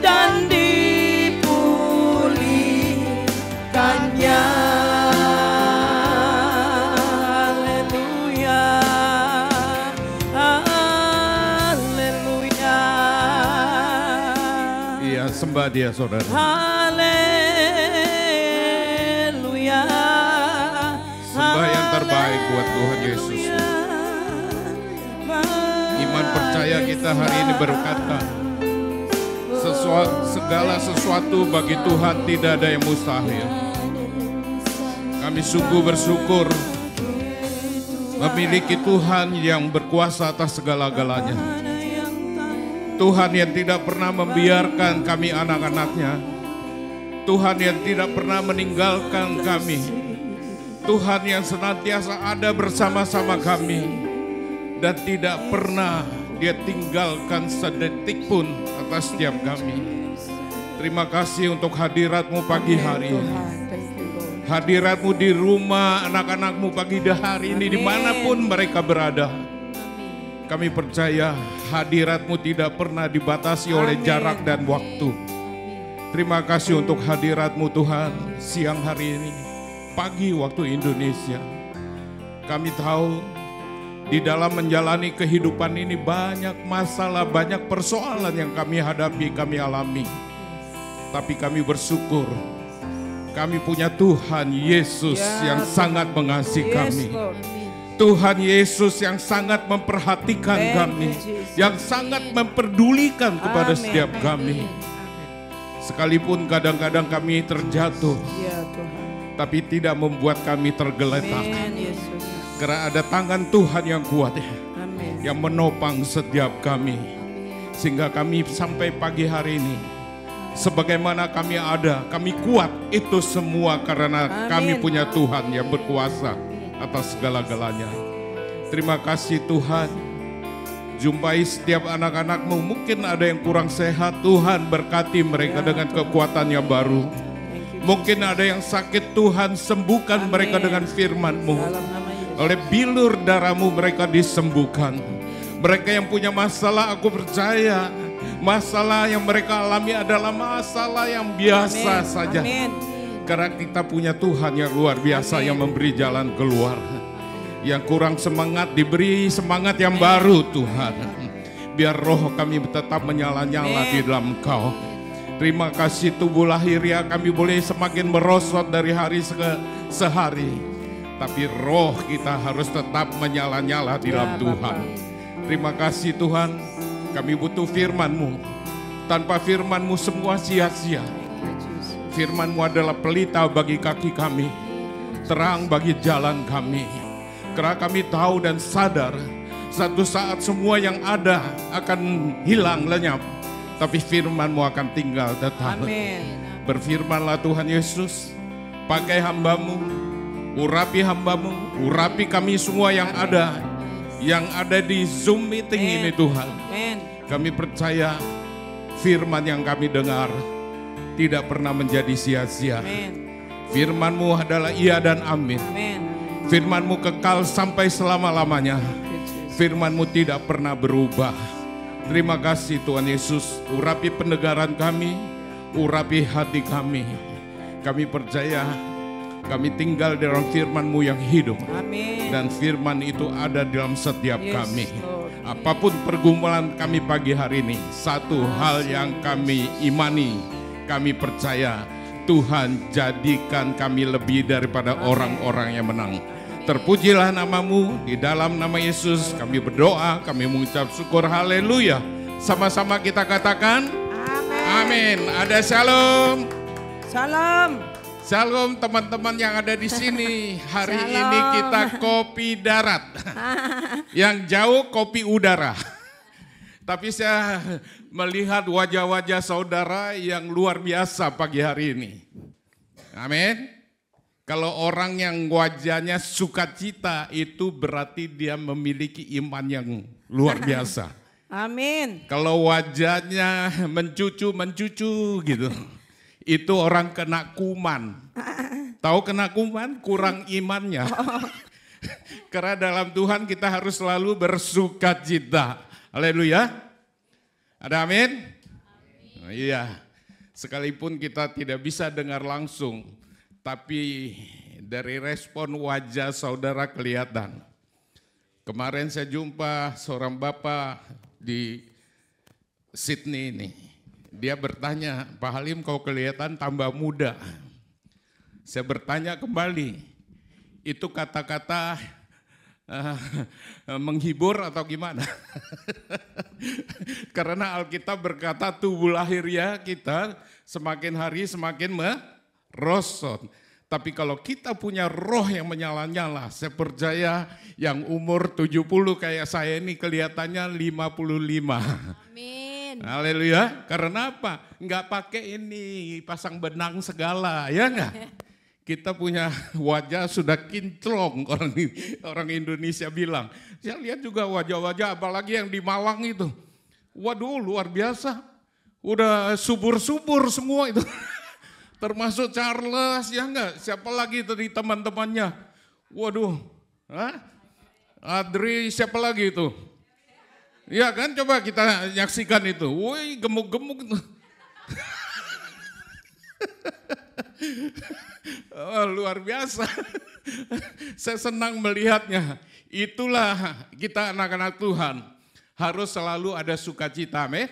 dan dipulihkannya. Haleluya, haleluya. Iya, sembah Dia saudara. Haleluya. Sembah yang terbaik buat Tuhan Yesus. Iman percaya kita hari ini berkata, segala sesuatu bagi Tuhan tidak ada yang mustahil. Kami sungguh bersyukur memiliki Tuhan yang berkuasa atas segala-galanya. Tuhan yang tidak pernah membiarkan kami anak-anaknya. Tuhan yang tidak pernah meninggalkan kami. Tuhan yang senantiasa ada bersama-sama kami. Dan tidak pernah Dia tinggalkan sedetik pun atas setiap kami. Terima kasih untuk hadirat-Mu pagi hari ini. Hadirat-Mu di rumah anak-anak-Mu pagi hari ini, dimanapun mereka berada. Kami percaya hadirat-Mu tidak pernah dibatasi oleh jarak dan waktu. Terima kasih untuk hadirat-Mu Tuhan siang hari ini, pagi waktu Indonesia. Kami tahu di dalam menjalani kehidupan ini banyak masalah, banyak persoalan yang kami hadapi, kami alami. Tapi kami bersyukur kami punya Tuhan Yesus yang sangat mengasihi kami. Tuhan Yesus yang sangat memperhatikan kami, yang sangat memperdulikan kepada setiap kami. Sekalipun kadang-kadang kami terjatuh, tapi tidak membuat kami tergeletak. Karena ada tangan Tuhan yang kuat yang menopang setiap kami. Sehingga kami sampai pagi hari ini, sebagaimana kami ada, kami kuat. Itu semua karena kami punya Tuhan yang berkuasa atas segala-galanya. Terima kasih Tuhan. Jumpai setiap anak-anak-Mu, mungkin ada yang kurang sehat, Tuhan berkati mereka dengan kekuatan yang baru. Mungkin ada yang sakit, Tuhan sembuhkan mereka dengan firman-Mu. Dalam nama Yesus. Oleh bilur darah-Mu mereka disembuhkan. Mereka yang punya masalah, aku percaya masalah yang mereka alami adalah masalah yang biasa saja. Amin. Karena kita punya Tuhan yang luar biasa yang memberi jalan keluar. Yang kurang semangat diberi semangat yang baru Tuhan. Biar roh kami tetap menyala-nyala di dalam Engkau. Terima kasih tubuh lahiriah kami boleh semakin merosot dari hari ke sehari. Tapi roh kita harus tetap menyala-nyala di dalam Tuhan. Terima kasih Tuhan, kami butuh firman-Mu. Tanpa firman-Mu semua sia-sia. Firman-Mu adalah pelita bagi kaki kami, terang bagi jalan kami. Karena kami tahu dan sadar, satu saat semua yang ada akan hilang lenyap. Tapi firman-Mu akan tinggal tetap. Amin. Berfirmanlah Tuhan Yesus, pakai hamba-Mu, urapi hamba-Mu, urapi kami semua yang ada di Zoom meeting ini Tuhan. Amin. Kami percaya firman yang kami dengar tidak pernah menjadi sia-sia. Firman-Mu adalah iya dan amin. Firman-Mu kekal sampai selama-lamanya. Firman-Mu tidak pernah berubah. Terima kasih Tuhan Yesus, urapi pendengaran kami, urapi hati kami. Kami percaya kami tinggal dalam firman-Mu yang hidup. Amin. Dan firman itu ada dalam setiap Yes, kami. Lord. Apapun pergumulan kami pagi hari ini, satu hal yang kami imani, kami percaya Tuhan jadikan kami lebih daripada orang-orang yang menang. Terpujilah nama-Mu, di dalam nama Yesus kami berdoa, kami mengucap syukur, haleluya. Sama-sama kita katakan amin. Ada shalom. Salam. Shalom teman-teman yang ada di sini. Hari ini kita kopi darat. Yang jauh kopi udara. Tapi saya melihat wajah-wajah saudara yang luar biasa pagi hari ini. Amin. Kalau orang yang wajahnya sukacita itu berarti dia memiliki iman yang luar biasa. Amin. Kalau wajahnya mencucu gitu, itu orang kena kuman. Tahu kena kuman? Kurang imannya. Karena dalam Tuhan kita harus selalu bersukacita. Haleluya. Ada amin? Iya. Sekalipun kita tidak bisa dengar langsung, tapi dari respon wajah saudara kelihatan. Kemarin saya jumpa seorang bapak di Sydney ini. Dia bertanya, Pak Halim kau kelihatan tambah muda. Saya bertanya kembali, itu kata-kata menghibur atau gimana? Karena Alkitab berkata tubuh lahiriah kita semakin hari semakin merosot. Tapi kalau kita punya roh yang menyala-nyala, saya percaya yang umur 70 kayak saya ini kelihatannya 55. Amin. Haleluya. Karena apa? Enggak pakai ini pasang benang segala, ya enggak? Kita punya wajah sudah kinclong, orang Indonesia bilang. Saya lihat juga wajah-wajah apalagi yang di Malang itu. Waduh luar biasa. Udah subur-subur semua itu. Termasuk Charles, ya enggak? Siapa lagi tadi teman-temannya? Waduh, Adri, siapa lagi itu? Ya kan, coba kita nyaksikan itu. Woi, gemuk-gemuk. Oh, luar biasa. Saya senang melihatnya. Itulah kita anak-anak Tuhan. Harus selalu ada sukacita, amin.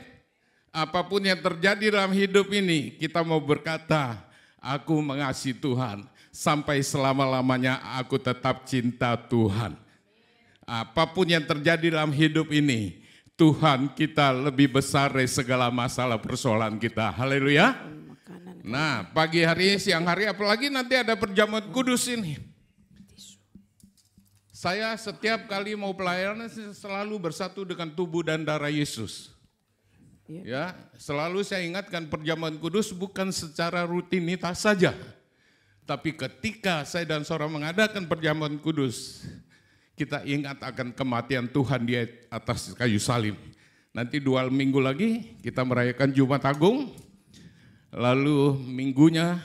Apapun yang terjadi dalam hidup ini, kita mau berkata, aku mengasihi Tuhan. Sampai selama-lamanya aku tetap cinta Tuhan. Apapun yang terjadi dalam hidup ini, Tuhan kita lebih besar dari segala masalah persoalan kita. Haleluya. Nah, pagi hari, siang hari, apalagi nanti ada perjamuan kudus ini. Saya setiap kali mau pelayanan selalu bersatu dengan tubuh dan darah Yesus. Ya, selalu saya ingatkan perjamuan kudus bukan secara rutinitas saja. Tapi ketika saya dan saudara mengadakan perjamuan kudus, kita ingat akan kematian Tuhan di atas kayu salib. Nanti 2 minggu lagi kita merayakan Jumat Agung. Lalu minggunya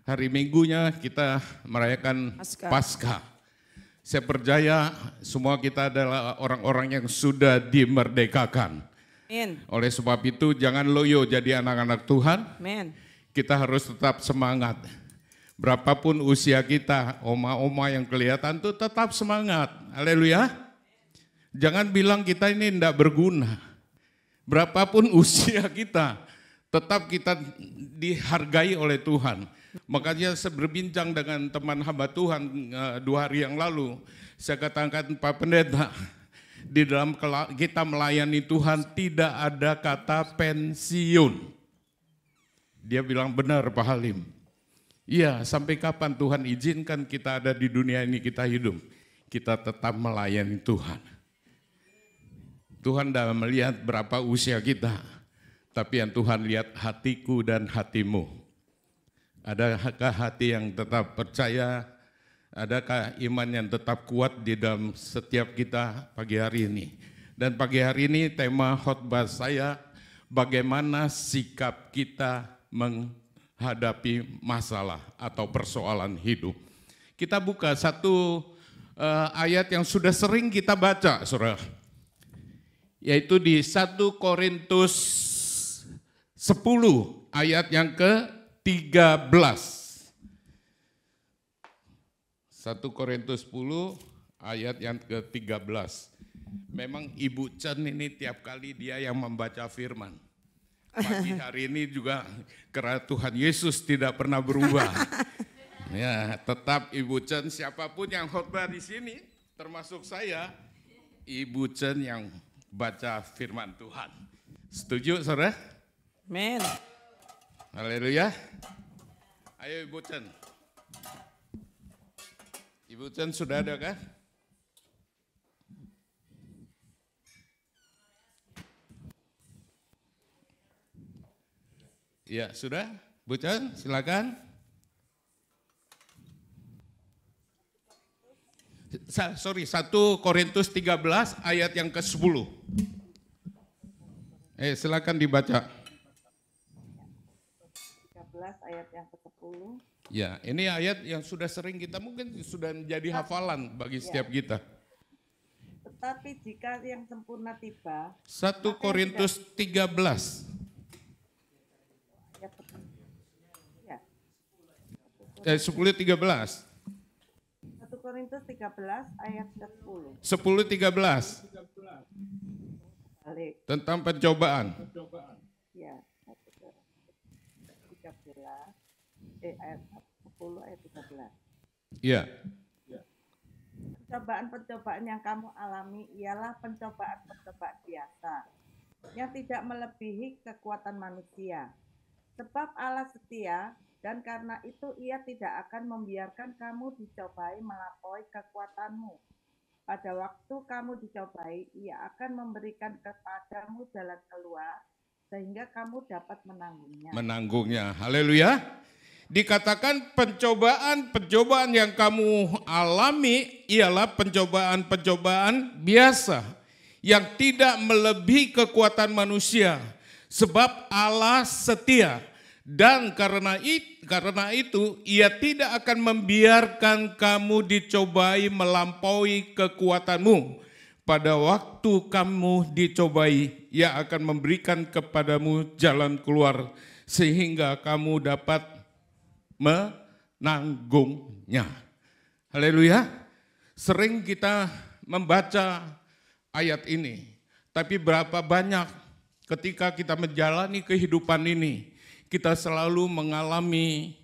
hari Minggunya kita merayakan Paskah. Saya percaya semua kita adalah orang-orang yang sudah dimerdekakan. Amin. Oleh sebab itu jangan loyo jadi anak-anak Tuhan. Amin. Kita harus tetap semangat. Berapapun usia kita, oma-oma yang kelihatan tuh tetap semangat. Haleluya. Jangan bilang kita ini tidak berguna. Berapapun usia kita, tetap kita dihargai oleh Tuhan. Makanya saya berbincang dengan teman hamba Tuhan 2 hari yang lalu. Saya katakan, Pak Pendeta, di dalam kita melayani Tuhan tidak ada kata pensiun. Dia bilang, benar Pak Halim. Iya, sampai kapan Tuhan izinkan kita ada di dunia ini, kita hidup. Kita tetap melayani Tuhan. Tuhan tidak melihat berapa usia kita, tapi yang Tuhan lihat hatiku dan hatimu. Adakah hati yang tetap percaya, adakah iman yang tetap kuat di dalam setiap kita pagi hari ini. Dan pagi hari ini tema khotbah saya, bagaimana sikap kita menghadapi masalah atau persoalan hidup. Kita buka satu ayat yang sudah sering kita baca, saudara. Yaitu di 1 Korintus 10 ayat yang ke-13. 1 Korintus 10 ayat yang ke-13. Memang Ibu Chen ini tiap kali dia yang membaca firman. Pagi hari ini juga karena Tuhan Yesus tidak pernah berubah. Ya, tetap Ibu Chen, siapapun yang khotbah di sini, termasuk saya, Ibu Chen yang baca firman Tuhan. Setuju, saudara? Amin. Haleluya. Ayo Ibu Chen. Ibu Chen sudah ada kah? Ya, sudah. Bu Chen, silakan. 1 Korintus 13 ayat yang ke-10. Silakan dibaca. 13 ayat yang ke-10. Ya, ini ayat yang sudah sering kita mungkin sudah menjadi hafalan bagi setiap kita. Tetapi jika yang sempurna tiba. 1 Korintus 13. Ya. 10:13. 1 Korintus 13 ayat ke-10. 10:13. Balik. Tentang pencobaan. Ya, 13 ayat 10 ayat 13. Iya. Pencobaan-pencobaan yang kamu alami ialah pencobaan-pencobaan biasa yang tidak melebihi kekuatan manusia. Sebab Allah setia dan karena itu Ia tidak akan membiarkan kamu dicobai melampaui kekuatanmu. Pada waktu kamu dicobai, Ia akan memberikan kepadamu jalan keluar sehingga kamu dapat menanggungnya. Menanggungnya. Haleluya. Dikatakan pencobaan-pencobaan yang kamu alami ialah pencobaan-pencobaan biasa yang tidak melebihi kekuatan manusia. Sebab Allah setia dan karena itu Ia tidak akan membiarkan kamu dicobai melampaui kekuatanmu. Pada waktu kamu dicobai, Ia akan memberikan kepadamu jalan keluar sehingga kamu dapat menanggungnya. Haleluya. Sering kita membaca ayat ini, tapi berapa banyak ketika kita menjalani kehidupan ini, kita selalu mengalami,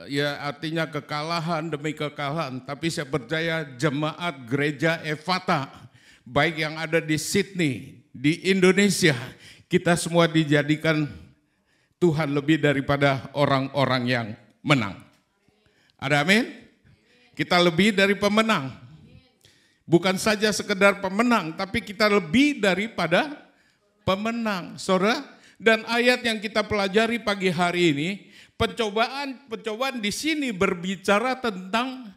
ya artinya kekalahan demi kekalahan. Tapi saya percaya jemaat gereja Efata, baik yang ada di Sydney, di Indonesia, kita semua dijadikan Tuhan lebih daripada orang-orang yang menang. Ada amin? Kita lebih dari pemenang. Bukan saja sekedar pemenang, tapi kita lebih daripada pemenang, saudara. Dan ayat yang kita pelajari pagi hari ini, pencobaan di sini berbicara tentang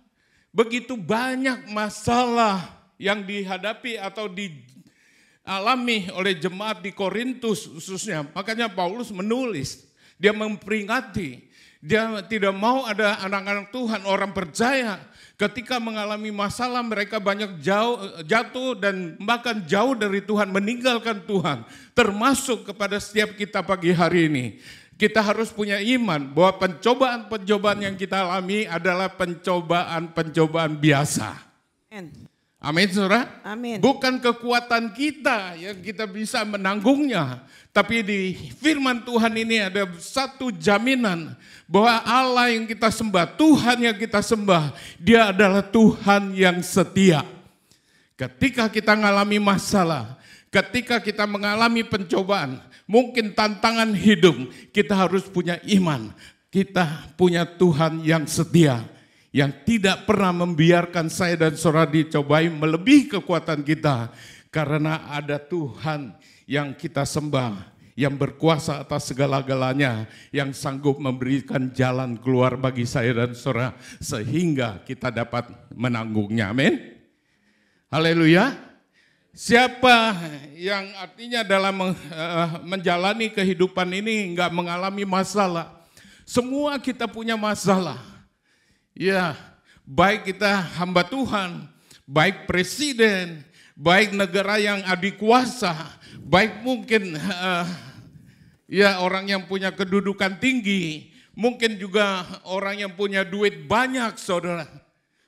begitu banyak masalah yang dihadapi atau dialami oleh jemaat di Korintus khususnya. Makanya Paulus menulis, dia memperingati, Dia tidak mau ada anak-anak Tuhan, orang percaya ketika mengalami masalah mereka banyak jatuh dan bahkan jauh dari Tuhan, meninggalkan Tuhan. Termasuk kepada setiap kita pagi hari ini. Kita harus punya iman bahwa pencobaan-pencobaan yang kita alami adalah pencobaan-pencobaan biasa. Amin, saudara. Amin. Bukan kekuatan kita yang kita bisa menanggungnya. Tapi di firman Tuhan ini ada satu jaminan bahwa Allah yang kita sembah, Tuhan yang kita sembah, Dia adalah Tuhan yang setia. Ketika kita mengalami masalah, ketika kita mengalami pencobaan, mungkin tantangan hidup, kita harus punya iman. Kita punya Tuhan yang setia, yang tidak pernah membiarkan saya dan saudara dicobai melebihi kekuatan kita. Karena ada Tuhan yang kita sembah, yang berkuasa atas segala-galanya, yang sanggup memberikan jalan keluar bagi saya dan saudara, sehingga kita dapat menanggungnya. Amin. Haleluya. Siapa yang artinya dalam menjalani kehidupan ini enggak mengalami masalah? Semua kita punya masalah. Ya, baik kita hamba Tuhan, baik presiden, baik negara yang adikuasa, baik mungkin ya orang yang punya kedudukan tinggi, mungkin juga orang yang punya duit banyak, saudara.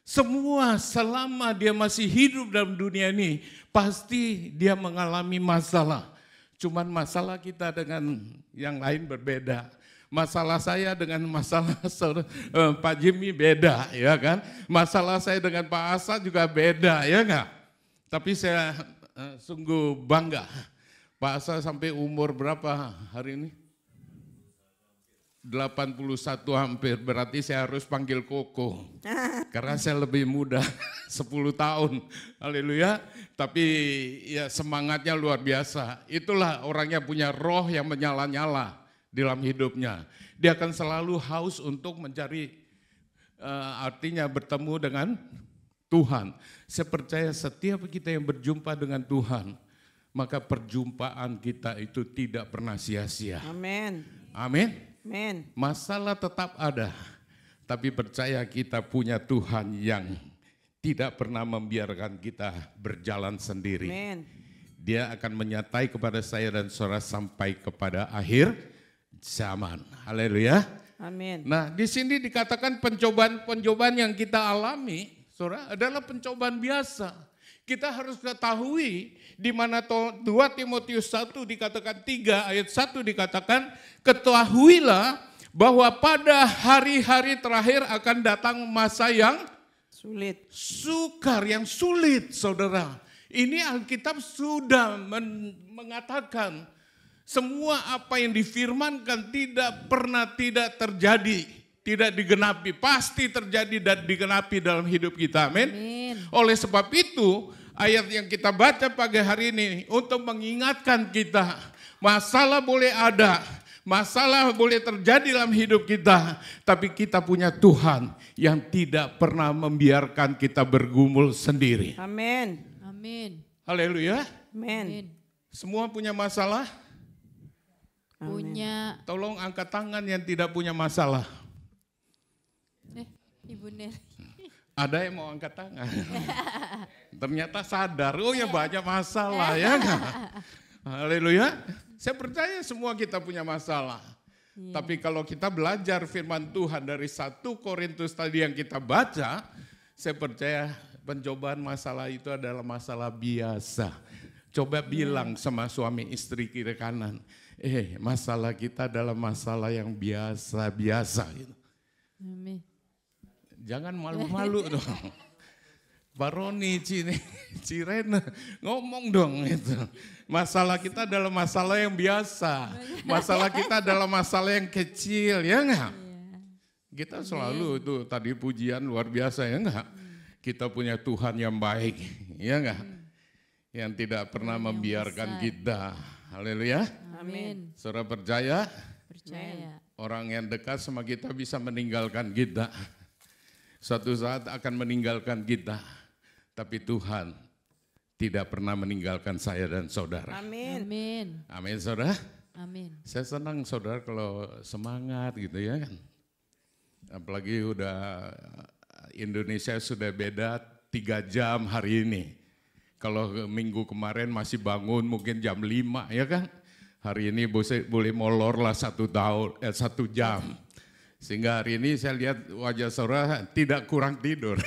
Semua selama dia masih hidup dalam dunia ini, pasti dia mengalami masalah. Cuman masalah kita dengan yang lain berbeda. Masalah saya dengan masalah Pak Jimmy beda, ya kan? Masalah saya dengan Pak Asa juga beda, ya enggak? Tapi saya sungguh bangga. Pak Asa sampai umur berapa hari ini? 81 hampir, berarti saya harus panggil Koko. Karena saya lebih muda, 10 tahun. Haleluya. Tapi ya semangatnya luar biasa. Itulah orang yang punya roh yang menyala-nyala dalam hidupnya. Dia akan selalu haus untuk mencari, artinya bertemu dengan Tuhan. Saya percaya setiap kita yang berjumpa dengan Tuhan, maka perjumpaan kita itu tidak pernah sia-sia. Amin. Amin. Amin. Masalah tetap ada, tapi percaya kita punya Tuhan yang tidak pernah membiarkan kita berjalan sendiri. Amin. Dia akan menyatai kepada saya dan saudara sampai kepada akhir zaman. Haleluya. Amin. Nah, di sini dikatakan pencobaan-pencobaan yang kita alami, saudara, adalah pencobaan biasa. Kita harus ketahui di mana 2 Timotius 1 dikatakan 3 ayat 1 dikatakan, ketahuilah bahwa pada hari-hari terakhir akan datang masa yang sulit. Sukar, yang sulit, saudara. Ini Alkitab sudah mengatakan semua apa yang difirmankan tidak pernah tidak terjadi, tidak digenapi, pasti terjadi dan digenapi dalam hidup kita. Amin. Oleh sebab itu, ayat yang kita baca pagi hari ini untuk mengingatkan kita, masalah boleh ada, masalah boleh terjadi dalam hidup kita, tapi kita punya Tuhan yang tidak pernah membiarkan kita bergumul sendiri. Amin. Amin. Haleluya. Amin. Semua punya masalah? Punya. Tolong angkat tangan yang tidak punya masalah. Ibu Neri. Ada yang mau angkat tangan. Ternyata sadar, oh ya banyak masalah ya enggak? Haleluya. Saya percaya semua kita punya masalah. Tapi kalau kita belajar firman Tuhan dari 1 Korintus tadi yang kita baca, saya percaya pencobaan masalah itu adalah masalah biasa. Coba bilang sama suami istri kiri kanan, masalah kita adalah masalah yang biasa-biasa. Amin. Jangan malu-malu dong. Baroni, Cirena, ngomong dong itu. Masalah kita adalah masalah yang biasa. Masalah kita adalah masalah yang kecil, ya enggak? Kita selalu itu tadi pujian luar biasa, ya enggak? Kita punya Tuhan yang baik, ya enggak? Yang tidak pernah membiarkan kita. Haleluya. Amin. Saudara percaya? Percaya. Orang yang dekat sama kita bisa meninggalkan kita. Suatu saat akan meninggalkan kita. Tapi Tuhan tidak pernah meninggalkan saya dan saudara. Amin. Amin. Amin, saudara. Amin. Saya senang saudara kalau semangat gitu ya kan. Apalagi udah Indonesia sudah beda 3 jam hari ini. Kalau minggu kemarin masih bangun mungkin jam 5 ya kan. Hari ini boleh molor lah 1 jam. Sehingga hari ini saya lihat wajah saudara tidak kurang tidur.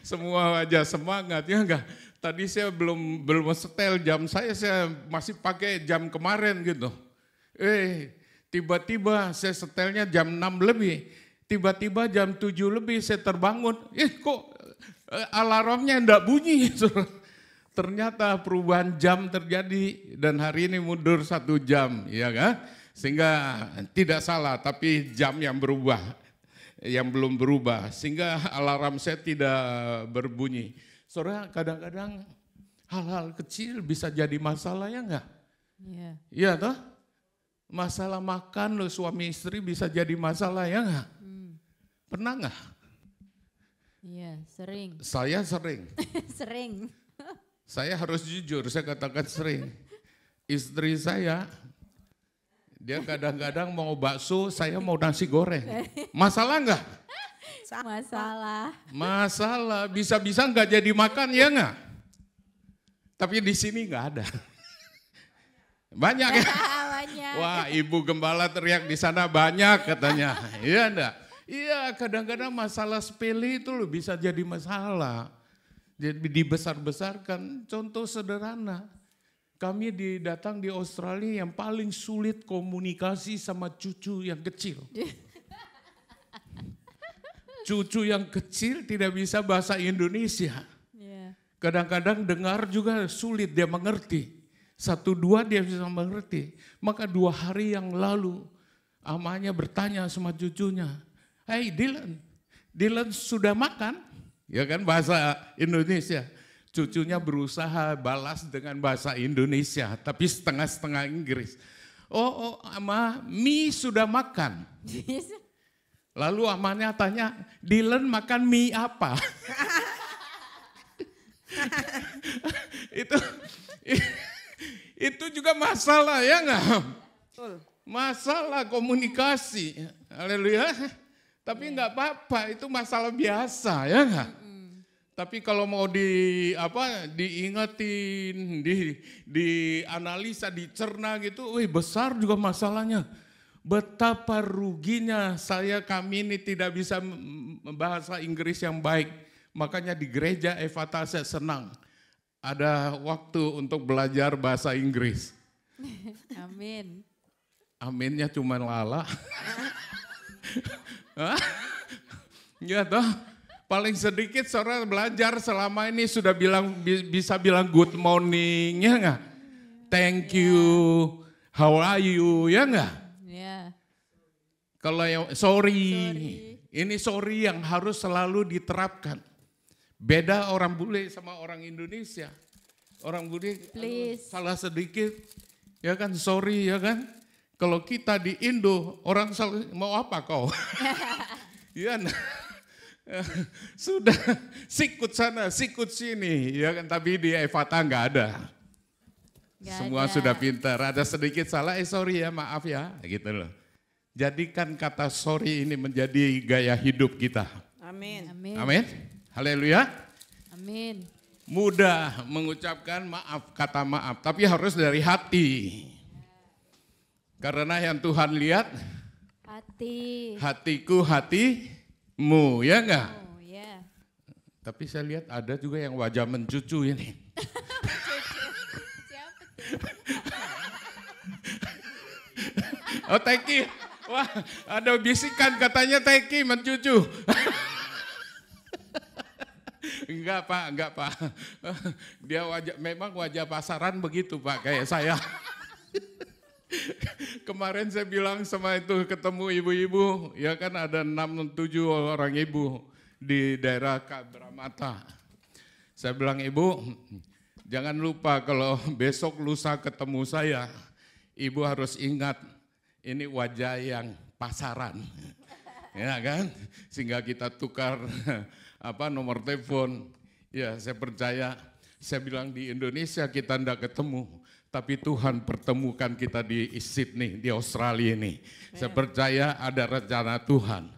Semua wajah semangat ya enggak. Tadi saya belum setel jam saya masih pakai jam kemarin gitu. Tiba-tiba saya setelnya jam 6 lebih. Tiba-tiba jam 7 lebih saya terbangun. Kok alarmnya enggak bunyi. Ternyata perubahan jam terjadi dan hari ini mundur 1 jam. Ya kan? Sehingga tidak salah tapi jam yang berubah. Yang belum berubah. Sehingga alarm saya tidak berbunyi. Saudara kadang-kadang hal-hal kecil bisa jadi masalah ya enggak? Iya. Iya toh? Masalah makan lo suami istri bisa jadi masalah ya enggak? Pernah enggak? Iya, sering. Saya sering. Sering. Saya harus jujur, saya katakan sering. Istri saya, dia kadang-kadang mau bakso, saya mau nasi goreng. Masalah enggak? Masalah. Masalah, bisa-bisa enggak jadi makan ya enggak? Tapi di sini enggak ada. Banyak ya? Banyak. Wah, Ibu Gembala teriak di sana banyak katanya. Iya enggak? Iya, kadang-kadang masalah sepele itu loh bisa jadi masalah. Jadi dibesar-besarkan. Contoh sederhana. Kami datang di Australia yang paling sulit komunikasi sama cucu yang kecil. Cucu yang kecil tidak bisa bahasa Indonesia. Kadang-kadang dengar juga sulit dia mengerti. 1-2 dia bisa mengerti. Maka 2 hari yang lalu amanya bertanya sama cucunya, "Hey Dylan sudah makan?" Ya kan bahasa Indonesia. Cucunya berusaha balas dengan bahasa Indonesia tapi setengah-setengah Inggris. Oh ama, mie sudah makan. Lalu amanya tanya, "Dylan makan mie apa?" Itu juga masalah ya enggak? Masalah komunikasi. Haleluya. Tapi enggak apa-apa, itu masalah biasa ya enggak? Tapi kalau mau diingetin, dianalisa, dicerna gitu, besar juga masalahnya. Betapa ruginya kami ini tidak bisa bahasa Inggris yang baik. Makanya di gereja Efata saya senang. Ada waktu untuk belajar bahasa Inggris. Amin. Aminnya cuma lala. Ya toh, paling sedikit saudara belajar selama ini sudah bisa bilang good morning ya enggak? Thank you, how are you ya enggak? Ya. Kalau yang sorry, ini sorry yang harus selalu diterapkan. Beda orang bule sama orang Indonesia. Orang bule salah sedikit, ya kan sorry ya kan. Kalau kita di Indo, orang salah, mau apa kau? Ya, sudah sikut sana, sikut sini, ya kan. Tapi di Efata nggak ada. Semua sudah pintar. Ada sedikit salah, sorry ya, maaf ya, gitu loh. Jadikan kata sorry ini menjadi gaya hidup kita. Amin. Amin. Haleluya. Amin. Mudah mengucapkan maaf, kata maaf, tapi harus dari hati. Karena yang Tuhan lihat, hatiku hatimu, ya enggak? Oh, yeah. Tapi saya lihat ada juga yang wajah mencucu ini. Oh Teki, wah ada bisikan katanya Teki mencucu. Enggak Pak. Dia memang wajah pasaran begitu Pak, kayak saya. Kemarin saya bilang sama itu ketemu ibu-ibu, ya kan ada 6-7 orang ibu di daerah Kabramata. Saya bilang, "Ibu, jangan lupa kalau besok lusa ketemu saya, ibu harus ingat ini wajah yang pasaran." Ya kan? Sehingga kita tukar nomor telepon. Ya, saya percaya, saya bilang di Indonesia kita enggak ketemu. Tapi Tuhan pertemukan kita di Sydney, di Australia ini. Saya percaya ada rencana Tuhan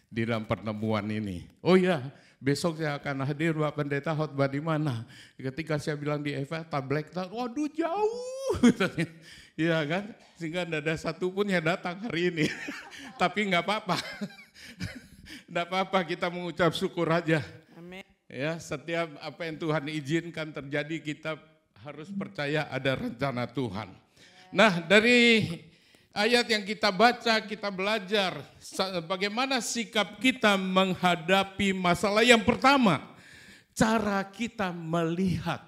di dalam pertemuan ini. Oh ya, besok saya akan hadir Pak Pendeta khotbah di mana. Ketika saya bilang di Eva, Tablek, waduh jauh. Iya kan, sehingga tidak ada satupun yang datang hari ini. Tapi nggak apa-apa. Nggak apa-apa, kita mengucap syukur aja. Amin. Ya, setiap apa yang Tuhan izinkan terjadi, kita harus percaya ada rencana Tuhan. Nah, dari ayat yang kita baca, kita belajar bagaimana sikap kita menghadapi masalah. Yang pertama, cara kita melihat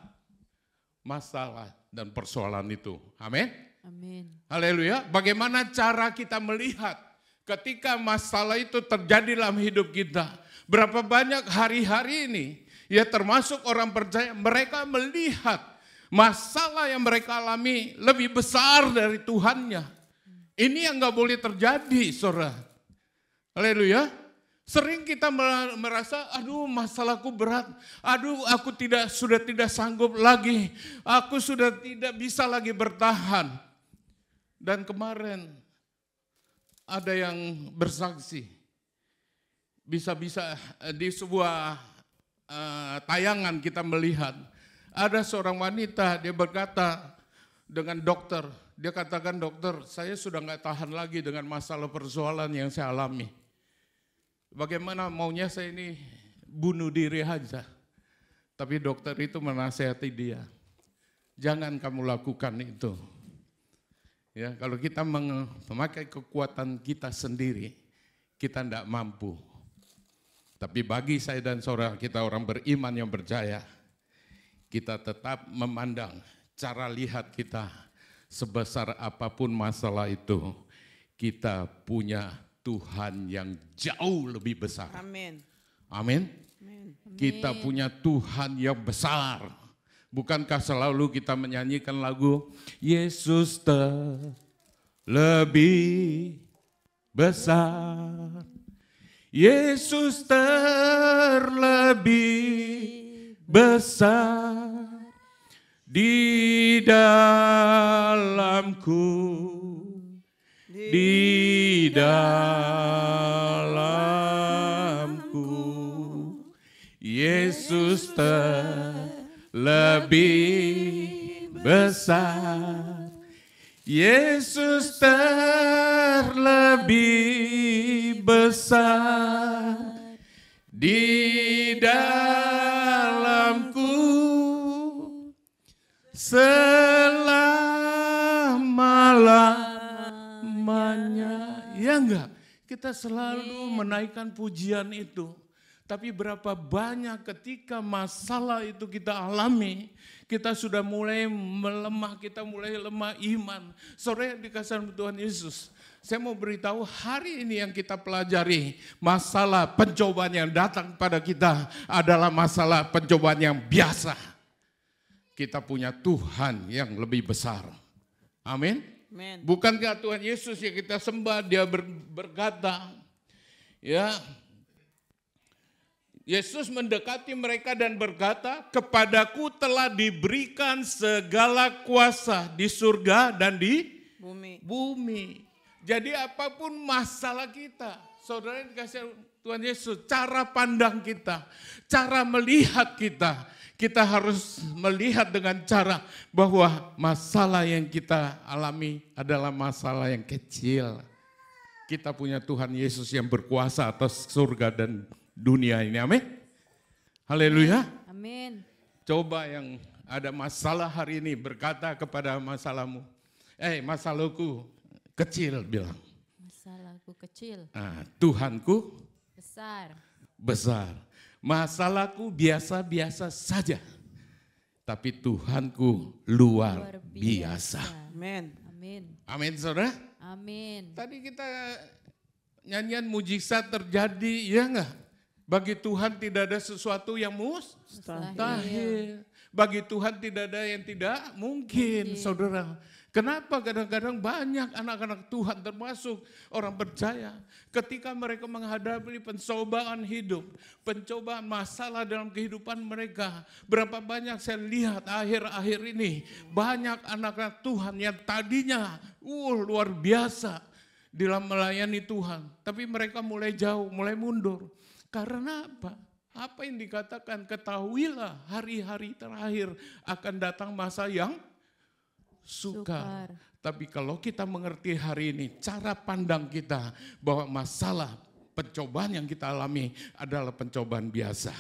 masalah dan persoalan itu. Amin. Amin. Haleluya. Bagaimana cara kita melihat ketika masalah itu terjadi dalam hidup kita. Berapa banyak hari-hari ini, ya termasuk orang percaya, mereka melihat masalah yang mereka alami lebih besar dari Tuhannya. Ini yang gak boleh terjadi, saudara. Haleluya. Sering kita merasa, aduh masalahku berat, aduh aku sudah tidak sanggup lagi, aku sudah tidak bisa lagi bertahan. Dan kemarin ada yang bersaksi, bisa-bisa di sebuah tayangan kita melihat, ada seorang wanita, dia berkata dengan dokter, dia katakan, dokter saya sudah gak tahan lagi dengan masalah persoalan yang saya alami. Bagaimana maunya saya ini bunuh diri aja. Tapi dokter itu menasihati dia, jangan kamu lakukan itu. Ya, kalau kita memakai kekuatan kita sendiri, kita tidak mampu. Tapi bagi saya dan saudara, kita orang beriman yang percaya, kita tetap memandang cara lihat kita sebesar apapun masalah itu, kita punya Tuhan yang jauh lebih besar. Amin. Amin. Kita punya Tuhan yang besar. Bukankah selalu kita menyanyikan lagu Yesus lebih besar, Yesus terlebih besar di dalamku, di dalamku, Yesus lebih besar, Yesus terlebih besar di dalamku selama-lamanya. Ya enggak? Kita selalu menaikkan pujian itu. Tapi berapa banyak ketika masalah itu kita alami, kita sudah mulai melemah, kita mulai lemah iman. Sore dikasih Tuhan Yesus, saya mau beritahu hari ini yang kita pelajari, masalah pencobaan yang datang pada kita adalah masalah pencobaan yang biasa. Kita punya Tuhan yang lebih besar. Amin. Bukankah Tuhan Yesus yang kita sembah, dia berkata, ya, Yesus mendekati mereka dan berkata, kepadaku telah diberikan segala kuasa di surga dan di bumi. Jadi apapun masalah kita, saudara dikasih Tuhan Yesus, cara pandang kita, cara melihat kita, kita harus melihat dengan cara bahwa masalah yang kita alami adalah masalah yang kecil. Kita punya Tuhan Yesus yang berkuasa atas surga dan dunia ini, amin. Haleluya. Amin. Coba yang ada masalah hari ini berkata kepada masalahmu, masalahku kecil, bilang. Masalahku kecil. Tuhanku besar. Masalahku biasa-biasa saja, tapi Tuhanku luar biasa. Amin. Amin. Amin, saudara. Amin. Tadi kita nyanyian mujizat terjadi, ya enggak? Bagi Tuhan tidak ada sesuatu yang mustahil. Bagi Tuhan tidak ada yang tidak mungkin, saudara. Kenapa kadang-kadang banyak anak-anak Tuhan termasuk orang percaya ketika mereka menghadapi pencobaan hidup, pencobaan masalah dalam kehidupan mereka. Berapa banyak saya lihat akhir-akhir ini banyak anak-anak Tuhan yang tadinya luar biasa dalam melayani Tuhan. Tapi mereka mulai jauh, mulai mundur. Karena apa? Apa yang dikatakan? Ketahuilah hari-hari terakhir akan datang masa yang sukar. Tapi kalau kita mengerti hari ini, cara pandang kita bahwa masalah pencobaan yang kita alami adalah pencobaan biasa.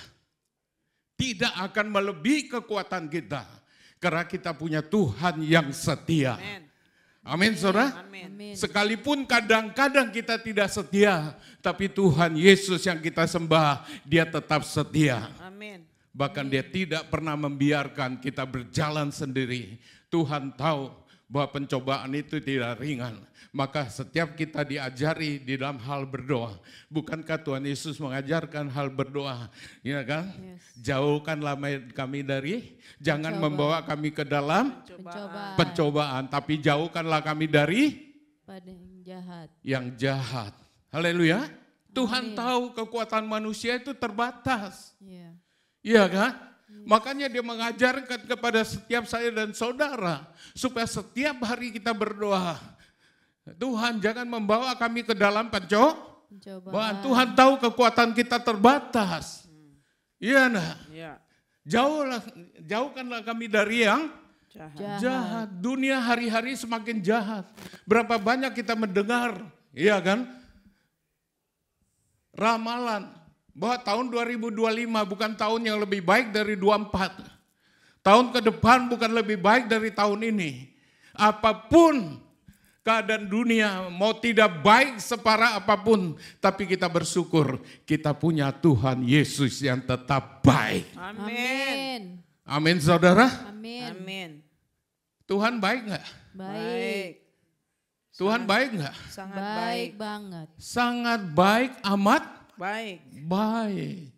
Tidak akan melebihi kekuatan kita. Karena kita punya Tuhan yang setia. Amin, saudara. Sekalipun kadang-kadang kita tidak setia, tapi Tuhan Yesus yang kita sembah, dia tetap setia. Bahkan dia tidak pernah membiarkan kita berjalan sendiri. Tuhan tahu bahwa pencobaan itu tidak ringan. Maka setiap kita diajari di dalam hal berdoa. Bukankah Tuhan Yesus mengajarkan hal berdoa? Ya kan? Jauhkanlah kami dari, jangan membawa kami ke dalam pencobaan. Tapi jauhkanlah kami dari yang jahat. Haleluya. Tuhan tahu kekuatan manusia itu terbatas. Iya kan? Makanya dia mengajarkan kepada setiap saya dan saudara supaya setiap hari kita berdoa, Tuhan jangan membawa kami ke dalam pencobaan. Tuhan tahu kekuatan kita terbatas. Iya nah. Jauhkanlah kami dari yang jahat. Dunia hari-hari semakin jahat. Berapa banyak kita mendengar, iya kan? Ramalan bahwa tahun 2025 bukan tahun yang lebih baik dari 24. Tahun ke depan bukan lebih baik dari tahun ini. Apapun keadaan dunia, mau tidak baik separah apapun, tapi kita bersyukur kita punya Tuhan Yesus yang tetap baik. Amin. Amin, saudara. Amin. Tuhan baik nggak? Baik. Tuhan baik nggak? Sangat baik banget. Sangat baik, amat baik.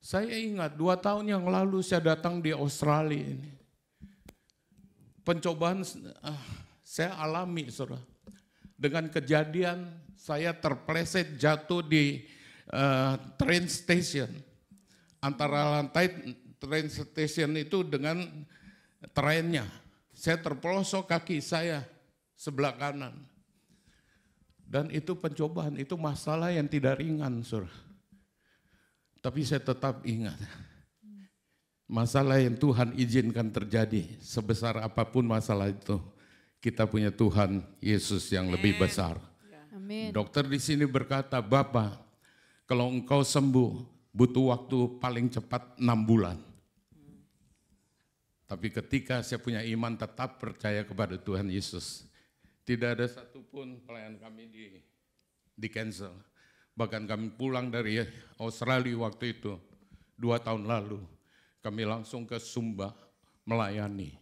Saya ingat 2 tahun yang lalu saya datang di Australia ini. Pencobaan saya alami, saudara. Dengan kejadian saya terpleset jatuh di train station. Antara lantai train station itu dengan trennya. Saya terpelosok kaki saya sebelah kanan. Dan itu pencobaan, itu masalah yang tidak ringan, saudara. Tapi saya tetap ingat, masalah yang Tuhan izinkan terjadi, sebesar apapun masalah itu, kita punya Tuhan Yesus yang lebih besar. Amin. Dokter di sini berkata, Bapak, kalau engkau sembuh, butuh waktu paling cepat 6 bulan. Tapi ketika saya punya iman tetap percaya kepada Tuhan Yesus, tidak ada satupun pelayan kami di cancel. Bahkan kami pulang dari Australia waktu itu, 2 tahun lalu, kami langsung ke Sumba melayani.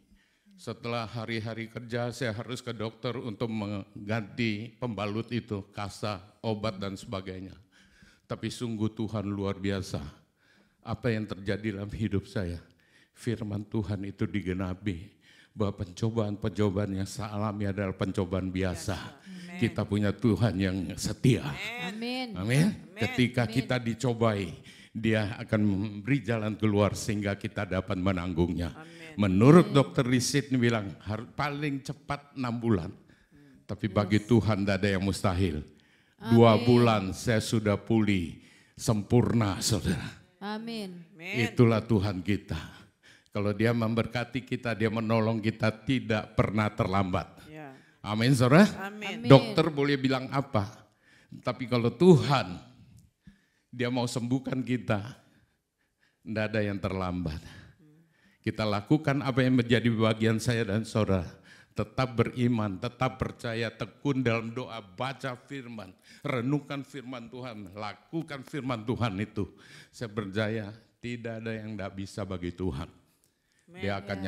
Setelah hari-hari kerja saya harus ke dokter untuk mengganti pembalut itu, kasa, obat dan sebagainya. Tapi sungguh Tuhan luar biasa. Apa yang terjadi dalam hidup saya, firman Tuhan itu digenapi. Bahwa pencobaan-pencobaan yang saya alami adalah pencobaan biasa. Kita punya Tuhan yang setia. Amin. Amin. Ketika kita dicobai, dia akan memberi jalan keluar sehingga kita dapat menanggungnya. Menurut dokter di Sydney bilang paling cepat 6 bulan. Tapi bagi Tuhan tidak ada yang mustahil. 2 bulan saya sudah pulih sempurna, saudara. Amin. Itulah Tuhan kita. Kalau dia memberkati kita, dia menolong kita tidak pernah terlambat. Amin, saudara. Amin. Dokter boleh bilang apa, tapi kalau Tuhan, dia mau sembuhkan kita, tidak ada yang terlambat. Kita lakukan apa yang menjadi bagian saya dan saudara. Tetap beriman, tetap percaya, tekun dalam doa, baca firman, renungkan firman Tuhan, lakukan firman Tuhan itu. Saya percaya tidak ada yang tidak bisa bagi Tuhan. Dia akan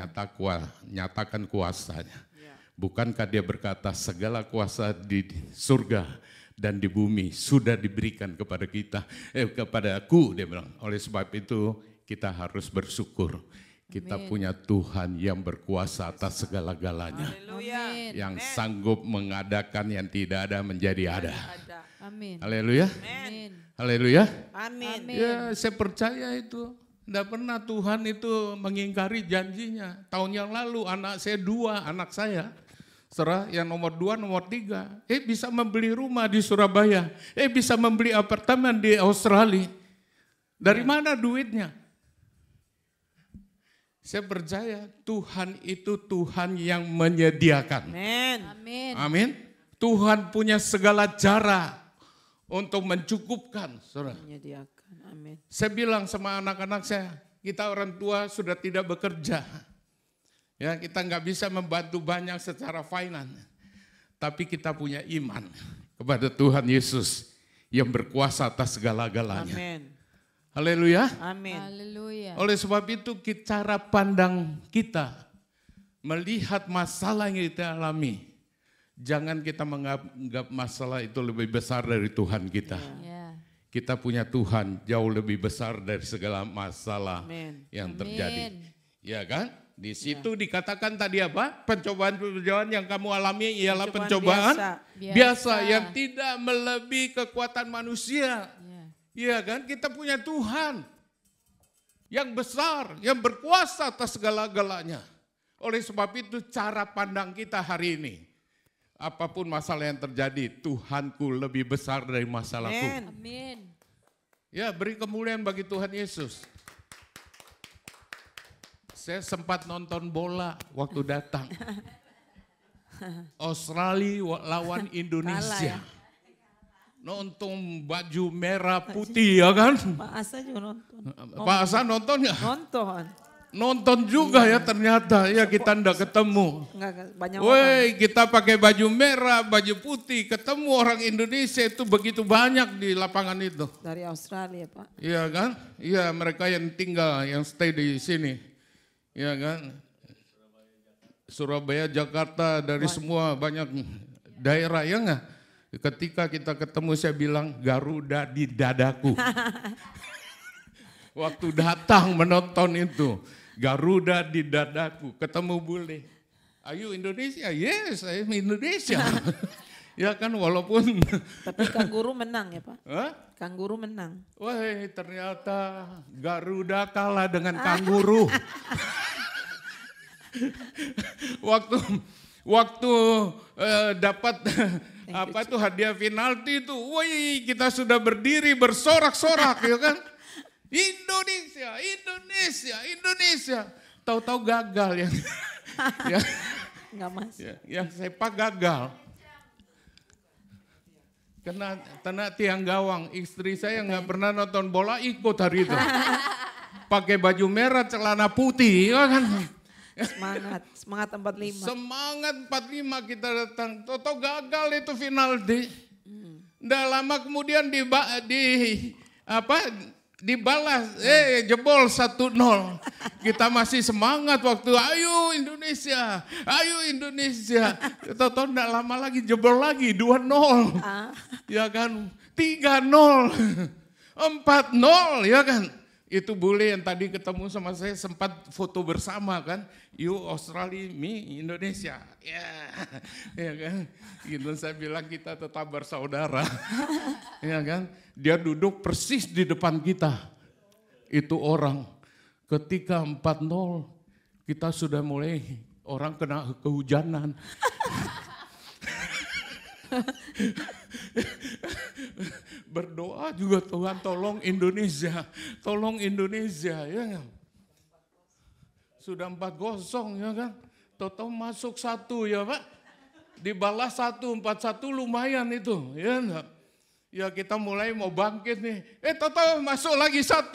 nyatakan kuasanya. Bukankah dia berkata segala kuasa di surga dan di bumi sudah diberikan kepada kita, kepadaku, dia bilang. Oleh sebab itu kita harus bersyukur. Kita Amin. punya Tuhan yang berkuasa atas segala-galanya. Amin. Yang sanggup mengadakan yang tidak ada menjadi ada. Amin. Haleluya. Amin. Haleluya. Amin. Ya, saya percaya itu. Tidak pernah Tuhan itu mengingkari janjinya. Tahun yang lalu anak saya 2, anak saya. Serah yang nomor 2, nomor 3. Bisa membeli rumah di Surabaya. Bisa membeli apartemen di Australia. Dari mana duitnya? Saya percaya Tuhan itu Tuhan yang menyediakan. Amin. Amin. Amin. Tuhan punya segala cara untuk mencukupkan. Saudara. Menyediakan. Amin. Saya bilang sama anak-anak saya, kita orang tua sudah tidak bekerja. Ya, kita nggak bisa membantu banyak secara finance. Tapi kita punya iman kepada Tuhan Yesus yang berkuasa atas segala-galanya. Amin. Haleluya. Amin. Haleluya. Oleh sebab itu cara pandang kita melihat masalah yang kita alami. Jangan kita menganggap masalah itu lebih besar dari Tuhan kita. Ya. Kita punya Tuhan jauh lebih besar dari segala masalah Amin. yang Amin. terjadi. Ya kan? Di situ dikatakan tadi apa? Pencobaan-pencobaan yang kamu alami ialah Pencobaan pencobaan biasa. biasa yang tidak melebihi kekuatan manusia. Ya. Iya kan? Kita punya Tuhan yang besar, yang berkuasa atas segala-galanya. Oleh sebab itu cara pandang kita hari ini, apapun masalah yang terjadi, Tuhanku lebih besar dari masalahku. Amin. Amin. Ya, beri kemuliaan bagi Tuhan Yesus. Saya sempat nonton bola waktu datang. Australia lawan Indonesia. Nonton baju merah putih ya kan? Pak Asa juga nonton. Pak Asa nonton ya? Nonton. Nonton juga ya ternyata. Ya kita ndak ketemu. Enggak banyak orang. Woi, kita pakai baju merah, baju putih, ketemu orang Indonesia itu begitu banyak di lapangan itu. Dari Australia, Pak. Iya kan? Iya, mereka yang tinggal, yang stay di sini. Iya kan? Surabaya, Jakarta, dari semua banyak daerah, ya enggak? Ketika kita ketemu saya bilang Garuda di dadaku. Waktu datang menonton itu, Garuda di dadaku, ketemu bule. Ayo Indonesia, yes, saya Indonesia. Ya kan walaupun. Tapi Kangguru menang ya Pak? Hah? Kangguru menang. Wah ternyata Garuda kalah dengan kanguru. waktu dapat apa itu hadiah penalti itu, woi kita sudah berdiri bersorak-sorak ya kan. Indonesia, Indonesia, Indonesia. Tahu-tahu gagal ya. Enggak Mas. Yang sepak gagal. Kena tiang gawang, istri saya nggak pernah nonton bola ikut hari itu. Pakai baju merah, celana putih, ya kan? Semangat 45. Semangat 45 kita datang, toto gagal itu penalti. Nggak lama kemudian dibalas, jebol 1-0. Kita masih semangat waktu, ayo Indonesia, ayo Indonesia. Toto nggak lama lagi jebol lagi 2-0. Ya kan, 3-0, 4-0 ya kan. Itu bule yang tadi ketemu sama saya sempat foto bersama kan. You Australia, me Indonesia. Ya kan. Gitu saya bilang kita tetap bersaudara. Ya kan. Dia duduk persis di depan kita. Itu orang. Ketika 4-0 kita sudah mulai orang kena kehujanan. Berdoa juga Tuhan tolong Indonesia, tolong Indonesia ya kan. Sudah 4-0 ya kan, Toto masuk 1 ya Pak, dibalas 1, 4-1 lumayan itu ya enggak. Ya kita mulai mau bangkit nih, Toto masuk lagi 1.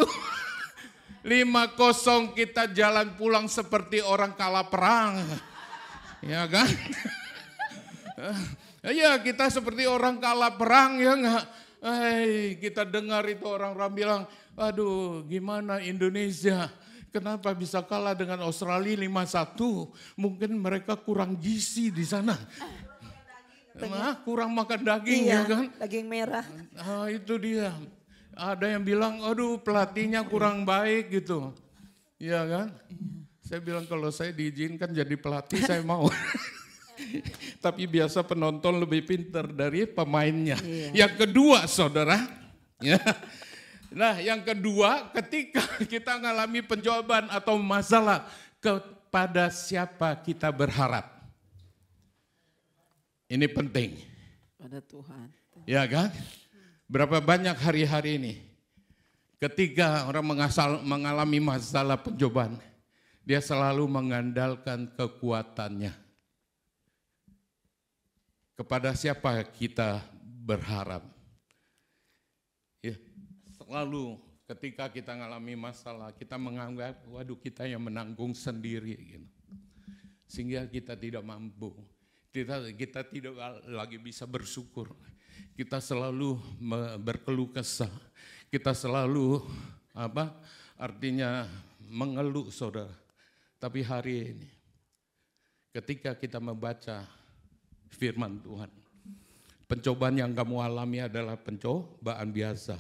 5-0 kita jalan pulang seperti orang kalah perang, ya kan. Ya kita seperti orang kalah perang ya enggak. Kita dengar itu orang-orang bilang, aduh gimana Indonesia, kenapa bisa kalah dengan Australia 5-1? Mungkin mereka kurang gizi di sana. Kurang makan daging ya kan. Daging merah. Itu dia. Ada yang bilang, aduh pelatihnya kurang baik gitu. Ya kan. Saya bilang kalau saya diizinkan jadi pelatih saya mau. Tapi biasa penonton lebih pintar dari pemainnya. Iya. Yang kedua saudara, ya. Nah yang kedua ketika kita mengalami penjawaban atau masalah, kepada siapa kita berharap? Ini penting. Pada Tuhan. Ya kan? Berapa banyak hari-hari ini ketika orang mengalami masalah pencobaan, dia selalu mengandalkan kekuatannya. Kepada siapa kita berharap? Ya, selalu ketika kita mengalami masalah, kita menganggap, waduh kita yang menanggung sendiri. Gitu. Sehingga kita tidak mampu, kita tidak lagi bisa bersyukur. Kita selalu berkeluh kesah, kita selalu artinya mengeluh saudara. Tapi hari ini ketika kita membaca firman Tuhan, pencobaan yang kamu alami adalah pencobaan biasa.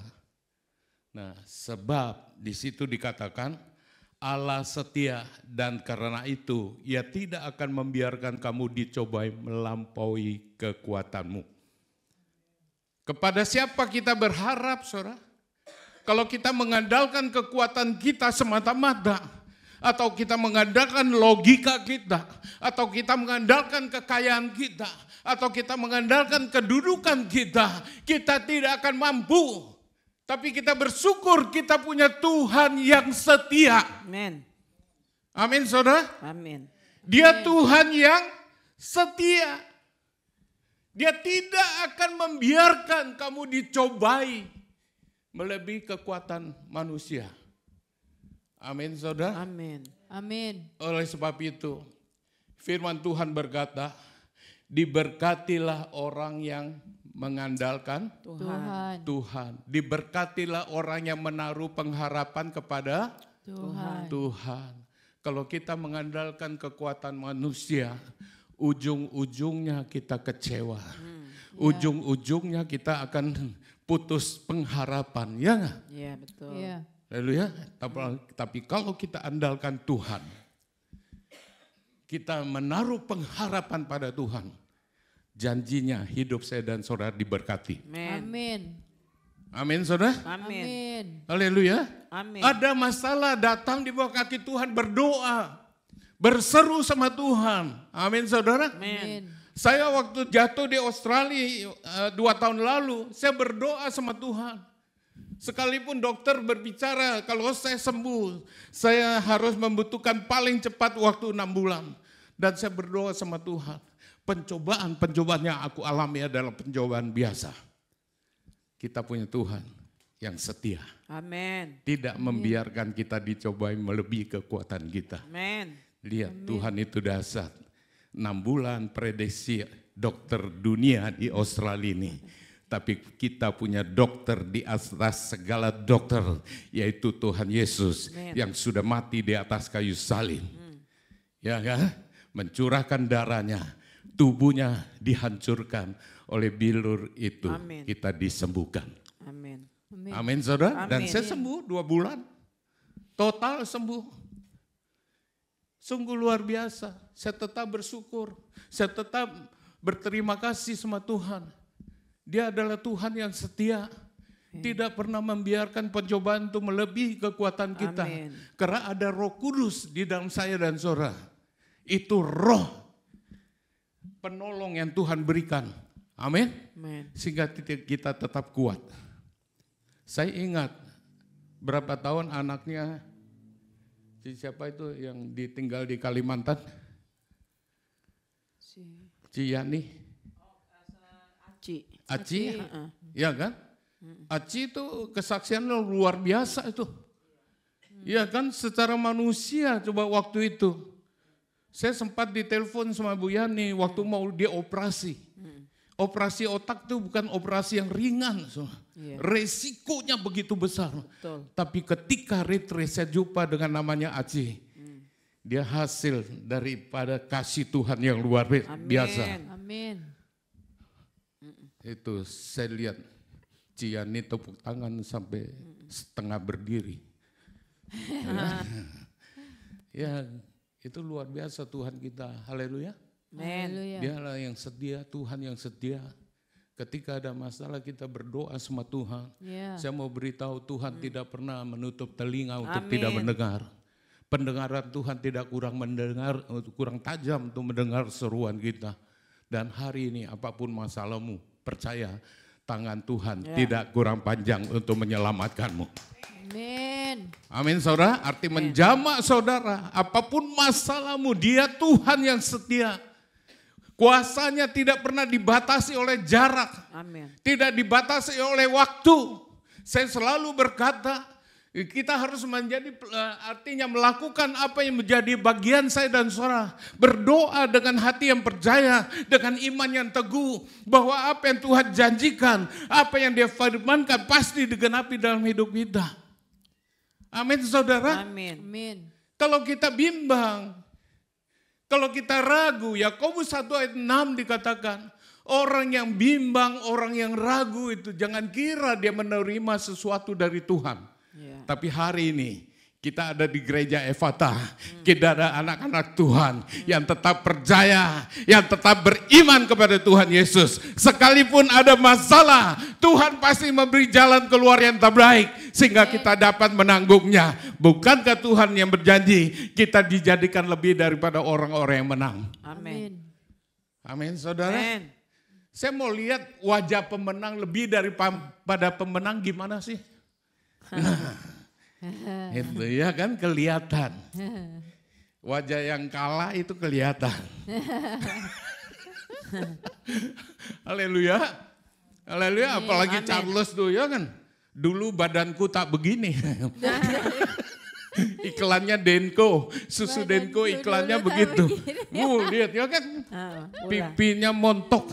Nah, sebab di situ dikatakan Allah setia dan karena itu Ia tidak akan membiarkan kamu dicobai melampaui kekuatanmu. Kepada siapa kita berharap, saudara? Kalau kita mengandalkan kekuatan kita semata-mata, atau kita mengandalkan logika kita, atau kita mengandalkan kekayaan kita, atau kita mengandalkan kedudukan kita, kita tidak akan mampu. Tapi kita bersyukur kita punya Tuhan yang setia. Amin. Amin saudara. Amin. Dia Tuhan yang setia. Dia tidak akan membiarkan kamu dicobai melebihi kekuatan manusia. Amin saudara. Amin. Amin. Oleh sebab itu firman Tuhan berkata, diberkatilah orang yang mengandalkan Tuhan. Diberkatilah orang yang menaruh pengharapan kepada Tuhan. Kalau kita mengandalkan kekuatan manusia, ujung-ujungnya kita kecewa. Ujung-ujungnya kita akan putus pengharapan, ya nggak? Iya betul. Iya. Haleluya. Tapi kalau kita andalkan Tuhan, kita menaruh pengharapan pada Tuhan, janjinya hidup saya dan saudara diberkati. Amin. Amin saudara. Amin. Haleluya. Amin. Ada masalah datang di bawah kaki Tuhan, berdoa, berseru sama Tuhan. Amin saudara. Amin. Saya waktu jatuh di Australia 2 tahun lalu, saya berdoa sama Tuhan. Sekalipun dokter berbicara kalau saya sembuh, saya harus membutuhkan paling cepat waktu 6 bulan. Dan saya berdoa sama Tuhan. Pencobaan yang aku alami adalah pencobaan biasa. Kita punya Tuhan yang setia. Amin. Tidak membiarkan kita dicobai melebihi kekuatan kita. Amin. Lihat Tuhan itu dahsyat. 6 bulan prediksi dokter dunia di Australia ini. Tapi kita punya dokter di atas segala dokter, yaitu Tuhan Yesus yang sudah mati di atas kayu salib. Ya kan? Mencurahkan darahnya, tubuhnya dihancurkan oleh bilur itu. Amin. Kita disembuhkan. Amin. Amin saudara. Dan Amin. saya sembuh 2 bulan. Total sembuh. Sungguh luar biasa. Saya tetap bersyukur. Saya tetap berterima kasih sama Tuhan. Dia adalah Tuhan yang setia. Tidak pernah membiarkan pencobaan itu melebihi kekuatan kita. Amin. Karena ada Roh Kudus di dalam saya dan saudara. Itu roh penolong yang Tuhan berikan. Amin. Amin. Sehingga kita tetap kuat. Saya ingat berapa tahun anaknya, siapa itu yang ditinggal di Kalimantan? Ciyani. Aci, ya kan? Aci itu kesaksiannya luar biasa itu. Ya kan, secara manusia coba waktu itu. Saya sempat ditelepon sama Bu Yani waktu mau dioperasi. Operasi otak itu bukan operasi yang ringan. Resikonya begitu besar. Betul. Tapi ketika retreat saya jumpa dengan namanya Aci. Dia hasil daripada kasih Tuhan yang luar biasa. Amin. Itu saya lihat Ciani tepuk tangan sampai setengah berdiri. Ya, Itu luar biasa Tuhan kita. Haleluya. Haleluya. Dialah yang setia, Tuhan yang setia. Ketika ada masalah kita berdoa sama Tuhan. Ya. Saya mau beritahu Tuhan tidak pernah menutup telinga untuk Amin. tidak mendengar. Pendengaran Tuhan tidak kurang mendengar, kurang tajam untuk mendengar seruan kita. Dan hari ini apapun masalahmu, percaya tangan Tuhan tidak kurang panjang untuk menyelamatkanmu. Amin. Amin saudara, arti menjamak saudara, apapun masalahmu dia Tuhan yang setia. Kuasanya tidak pernah dibatasi oleh jarak, Amin. tidak dibatasi oleh waktu. Saya selalu berkata, kita harus menjadi, artinya melakukan apa yang menjadi bagian saya dan saudara. Berdoa dengan hati yang percaya, dengan iman yang teguh, bahwa apa yang Tuhan janjikan, apa yang dia firmankan pasti digenapi dalam hidup kita. Amin saudara. Amin. Amin. Kalau kita bimbang, kalau kita ragu, Yakobus 1 ayat 6 dikatakan, orang yang bimbang, orang yang ragu itu jangan kira dia menerima sesuatu dari Tuhan. Tapi hari ini kita ada di gereja Efata, kita ada anak-anak Tuhan yang tetap percaya, yang tetap beriman kepada Tuhan Yesus. Sekalipun ada masalah, Tuhan pasti memberi jalan keluar yang terbaik sehingga kita dapat menanggungnya. Bukankah Tuhan yang berjanji kita dijadikan lebih daripada orang-orang yang menang? Amin. Amin saudara. Amin. Saya mau lihat wajah pemenang lebih daripada pemenang gimana sih? Itu ya kan kelihatan. Wajah yang kalah itu kelihatan. Haleluya. Haleluya, apalagi Charles tuh ya kan. Dulu badanku tak begini. Iklannya Denko, susu Denko iklannya begitu. Lihat ya kan. Pipinya montok.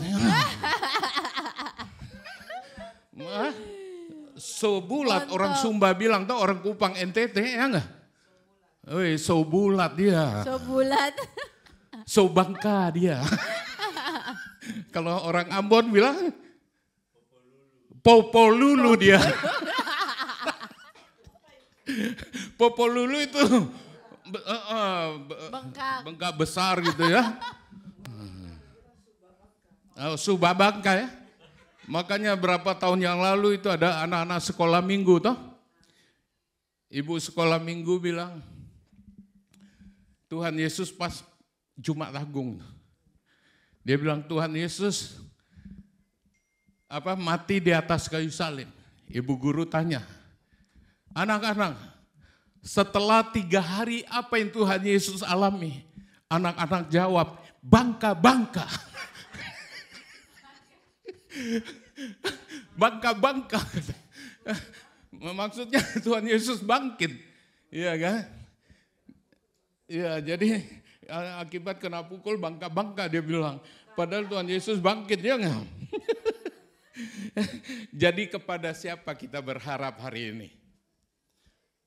So bulat, orang Sumba bilang tuh orang Kupang NTT ya enggak? Woi, so bulat dia. So bulat. So bangka dia. Kalau orang Ambon bilang Popo Lulu dia. Popo Lulu itu bengkak besar gitu ya. Suba bangka ya. Makanya berapa tahun yang lalu itu ada anak-anak sekolah minggu toh. Ibu sekolah minggu bilang, Tuhan Yesus pas Jumat Agung. Dia bilang Tuhan Yesus mati di atas kayu salib. Ibu guru tanya, anak-anak setelah 3 hari apa yang Tuhan Yesus alami? Anak-anak jawab, bangka-bangka. Bangka-bangka. Maksudnya Tuhan Yesus bangkit. Iya kan? Iya, jadi akibat kena pukul bangka-bangka dia bilang. Padahal Tuhan Yesus bangkit ya enggak? Jadi kepada siapa kita berharap hari ini?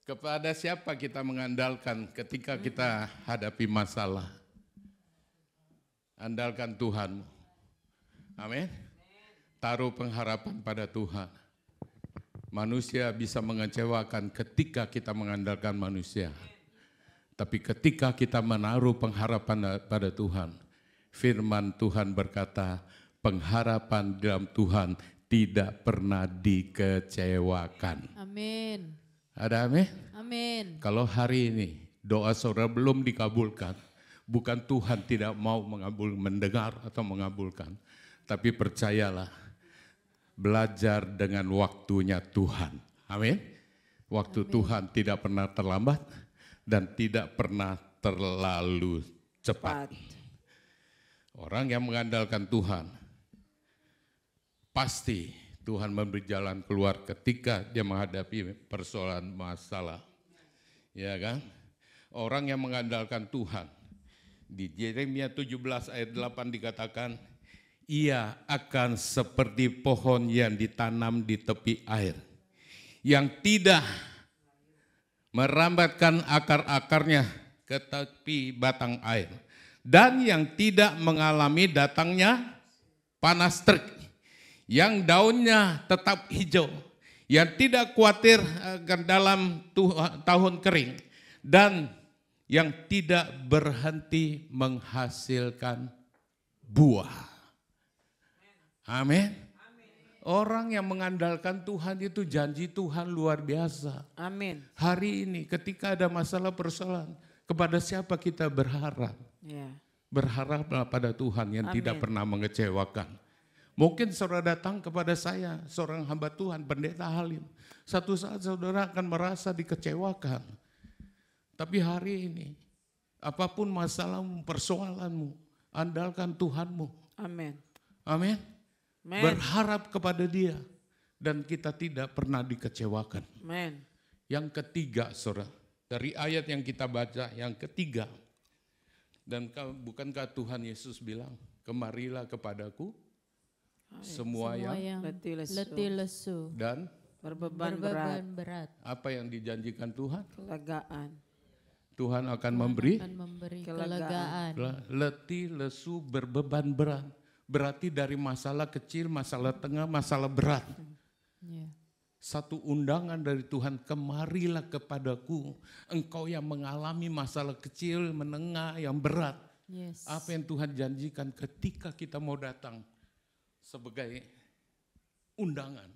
Kepada siapa kita mengandalkan ketika kita hadapi masalah? Andalkan Tuhanmu. Amin. Taruh pengharapan pada Tuhan. Manusia bisa mengecewakan ketika kita mengandalkan manusia. Tapi ketika kita menaruh pengharapan pada Tuhan, firman Tuhan berkata, pengharapan dalam Tuhan tidak pernah dikecewakan. Amin. Ada amin? Amin. Kalau hari ini doa saudara belum dikabulkan, bukan Tuhan tidak mau mendengar atau mengabulkan. Tapi percayalah, belajar dengan waktunya Tuhan. Amin. Waktu Tuhan tidak pernah terlambat dan tidak pernah terlalu cepat. Orang yang mengandalkan Tuhan, pasti Tuhan memberi jalan keluar ketika dia menghadapi persoalan masalah. Ya kan? Orang yang mengandalkan Tuhan, di Yeremia 17 ayat 8 dikatakan, ia akan seperti pohon yang ditanam di tepi air, yang tidak merambatkan akar-akarnya ke tepi batang air, dan yang tidak mengalami datangnya panas terik, yang daunnya tetap hijau, yang tidak khawatir akan dalam tahun kering, dan yang tidak berhenti menghasilkan buah. Amin. Orang yang mengandalkan Tuhan itu janji Tuhan luar biasa. Amin. Hari ini ketika ada masalah persoalan, kepada siapa kita berharap? Ya. Berharaplah pada Tuhan yang tidak pernah mengecewakan. Mungkin saudara datang kepada saya, seorang hamba Tuhan, pendeta Halim. Satu saat saudara akan merasa dikecewakan. Tapi hari ini, apapun masalahmu, persoalanmu, andalkan Tuhanmu. Amin. Amin. Amen. Berharap kepada Dia. Dan kita tidak pernah dikecewakan. Amin. Yang ketiga, saudara. Dari ayat yang kita baca, yang ketiga. Dan bukankah Tuhan Yesus bilang, kemarilah kepadaku semua yang letih lesu dan berbeban berat. Apa yang dijanjikan Tuhan? Kelegaan. Tuhan akan memberi kelegaan. Letih, lesu, berbeban berat. Berarti dari masalah kecil, masalah tengah, masalah berat. Satu undangan dari Tuhan, kemarilah kepadaku. Engkau yang mengalami masalah kecil, menengah, yang berat. Apa yang Tuhan janjikan ketika kita mau datang sebagai undangan.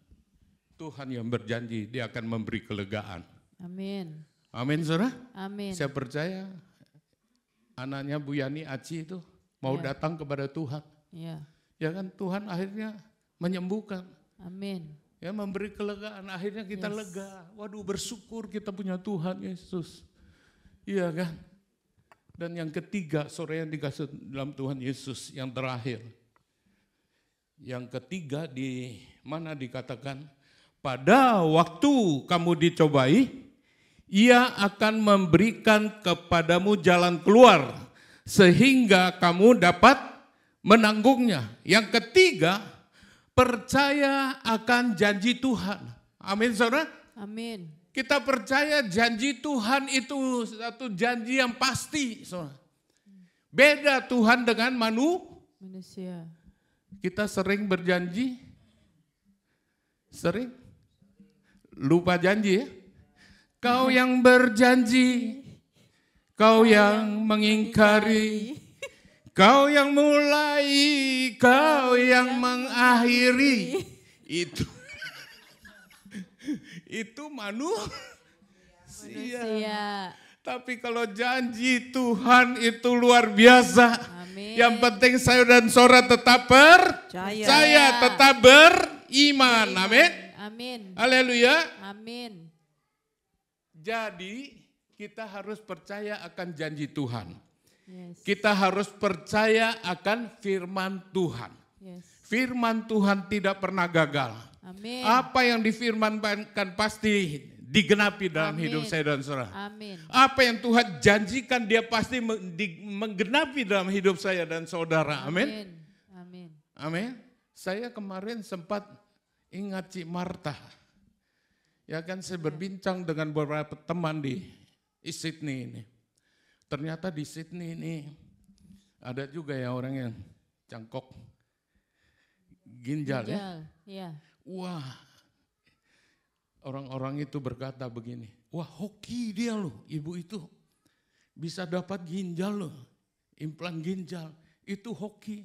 Tuhan yang berjanji dia akan memberi kelegaan. Amin. Amin, saudara? Amin. Saya percaya anaknya Bu Yani Aci itu mau datang kepada Tuhan. Ya kan, Tuhan akhirnya menyembuhkan. Amin. Ya, memberi kelegaan, akhirnya kita lega. Waduh, bersyukur kita punya Tuhan Yesus. Iya kan? Dan yang ketiga, sore yang dikasih dalam Tuhan Yesus, yang terakhir. Yang ketiga di mana dikatakan, pada waktu kamu dicobai, Ia akan memberikan kepadamu jalan keluar, sehingga kamu dapat menanggungnya. Yang ketiga, percaya akan janji Tuhan. Amin, saudara? Amin. Kita percaya janji Tuhan itu satu janji yang pasti, saudara. Beda Tuhan dengan manusia. Kita sering berjanji, sering lupa janji ya. Kau yang berjanji, kau yang mengingkari, kau yang mulai, kau yang mengakhiri. Itu manusia. Tapi kalau janji Tuhan itu luar biasa. Amin. Yang penting saya dan saudara tetap percaya, tetap beriman. Amin. Amin. Haleluya. Amin. Jadi kita harus percaya akan janji Tuhan. Kita harus percaya akan firman Tuhan. Firman Tuhan tidak pernah gagal. Amin. Apa yang difirmankan pasti digenapi dalam hidup saya dan saudara. Amin. Apa yang Tuhan janjikan dia pasti menggenapi dalam hidup saya dan saudara. Amin. Amin. Amin. Saya kemarin sempat ingat Cik Marta. Ya kan, saya berbincang dengan beberapa teman di Sydney ini. Ternyata di Sydney ini ada juga ya orang yang cangkok ginjal. Ya. Wah, orang-orang itu berkata begini, wah hoki dia loh, ibu itu bisa dapat ginjal loh, implan ginjal, itu hoki.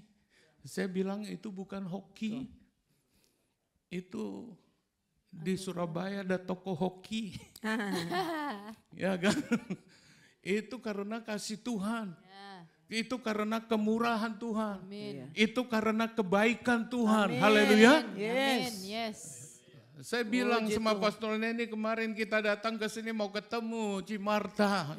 Saya bilang itu bukan hoki, itu di Surabaya ada toko hoki. Ya kan? Itu karena kasih Tuhan. Itu karena kemurahan Tuhan. Amin. Itu karena kebaikan Tuhan. Haleluya. Yes. Saya bilang sama Pastor Neni kemarin kita datang ke sini mau ketemu Ci Marta.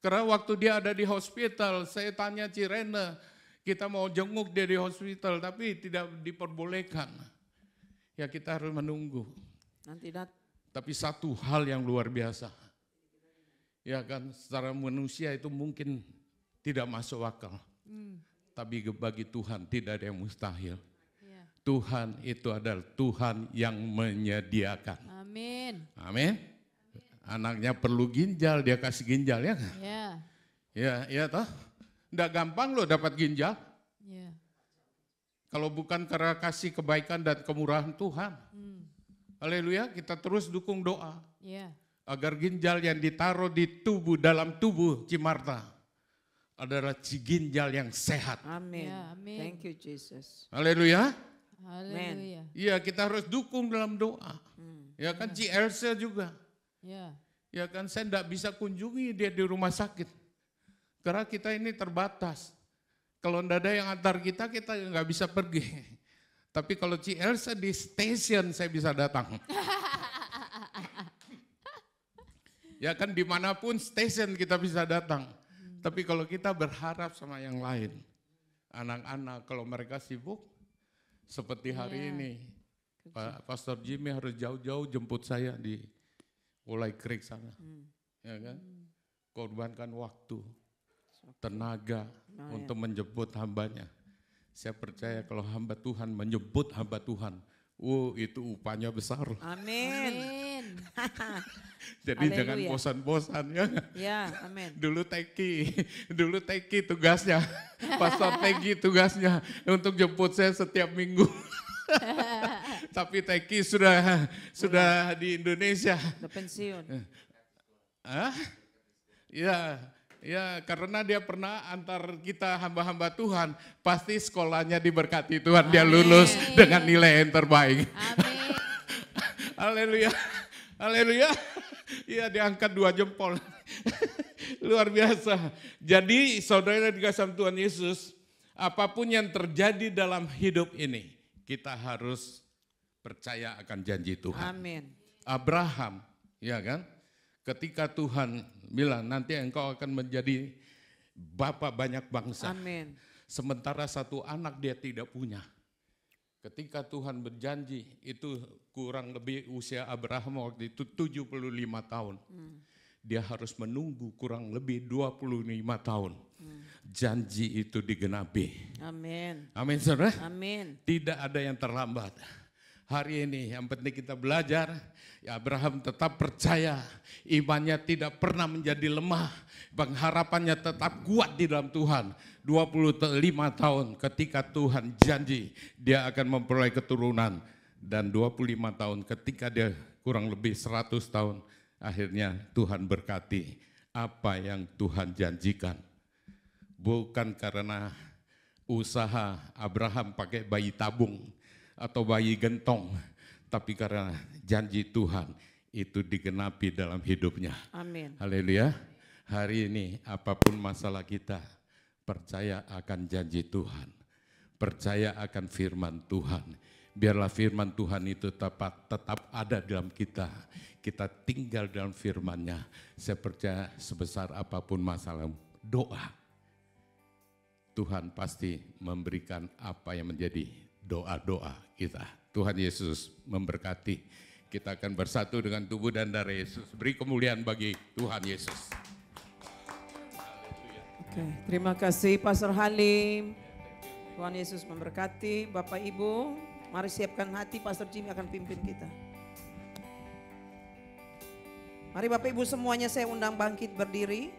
Karena waktu dia ada di hospital, saya tanya Cirena, kita mau jenguk dia di hospital tapi tidak diperbolehkan. Ya kita harus menunggu. Tapi satu hal yang luar biasa. Ya kan, secara manusia itu mungkin tidak masuk akal. Tapi bagi Tuhan tidak ada yang mustahil. Tuhan itu adalah Tuhan yang menyediakan. Amin. Amin. Anaknya perlu ginjal, dia kasih ginjal ya kan? Ya toh. Nggak gampang loh dapat ginjal. Kalau bukan karena kasih kebaikan dan kemurahan Tuhan. Haleluya, kita terus dukung doa. agar ginjal yang ditaruh di tubuh, dalam tubuh Cimarta adalah ginjal yang sehat. Amin. Ya, amin. Thank you Jesus. Haleluya. Haleluya. Iya, kita harus dukung dalam doa. Ya kan, Ci Elsa juga. Ya. Ya kan, saya enggak bisa kunjungi dia di rumah sakit. Karena kita ini terbatas. Kalau enggak ada yang antar kita enggak bisa pergi. Tapi kalau Ci Elsa di stasiun saya bisa datang. Ya kan, dimanapun stasiun kita bisa datang. Tapi kalau kita berharap sama yang lain, anak-anak kalau mereka sibuk, seperti hari ini, Pastor Jimmy harus jauh-jauh jemput saya di Ulai Creek sana. Ya kan? Korbankan waktu, tenaga untuk menjemput hambanya. Saya percaya kalau hamba Tuhan menyebut hamba Tuhan, itu upahnya besar. Amin. Jadi jangan bosan-bosan ya. Ya, amin. Dulu Teki tugasnya, Pastor Teki tugasnya untuk jemput saya setiap minggu. Tapi Teki sudah di Indonesia. Udah pensiun. Ya, karena dia pernah antar kita hamba-hamba Tuhan, pasti sekolahnya diberkati Tuhan, dia lulus dengan nilai yang terbaik. Amin. Haleluya. Haleluya. Iya, diangkat 2 jempol. Luar biasa. Jadi saudara dikasih sama Tuhan Yesus, apapun yang terjadi dalam hidup ini, kita harus percaya akan janji Tuhan. Amin. Abraham, ya kan? Ketika Tuhan bilang nanti engkau akan menjadi bapa banyak bangsa. Amin. Sementara satu anak dia tidak punya. Ketika Tuhan berjanji, itu kurang lebih usia Abraham waktu itu 75 tahun. Dia harus menunggu kurang lebih 25 tahun. Janji itu digenapi. Amin. Amin saudara. Amin. Tidak ada yang terlambat. Hari ini yang penting kita belajar, ya Abraham tetap percaya, imannya tidak pernah menjadi lemah, pengharapannya tetap kuat di dalam Tuhan. 25 tahun ketika Tuhan janji dia akan memperoleh keturunan, dan 25 tahun ketika dia kurang lebih 100 tahun, akhirnya Tuhan berkati apa yang Tuhan janjikan. Bukan karena usaha Abraham pakai bayi tabung atau bayi gentong, tapi karena janji Tuhan itu digenapi dalam hidupnya. Amin. Haleluya. Hari ini apapun masalah kita, percaya akan janji Tuhan, percaya akan firman Tuhan. Biarlah firman Tuhan itu tetap ada dalam kita. Kita tinggal dalam firman-Nya. Saya percaya sebesar apapun masalah, doa. Tuhan pasti memberikan apa yang menjadi doa-doa kita. Tuhan Yesus memberkati. Kita akan bersatu dengan tubuh dan darah Yesus. Beri kemuliaan bagi Tuhan Yesus. Oke, terima kasih Pastor Halim. Tuhan Yesus memberkati. Bapak Ibu, mari siapkan hati, Pastor Jimmy akan pimpin kita. Mari Bapak Ibu semuanya saya undang bangkit berdiri.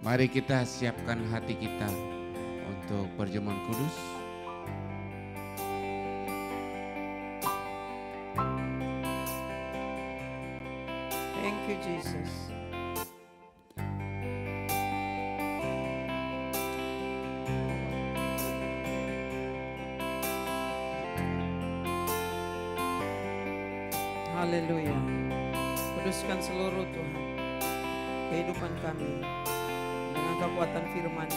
Mari kita siapkan hati kita untuk perjamuan kudus. Thank you Jesus. Haleluya. Kuduskan seluruh Tuhan kehidupan kami dengan kekuatan firman.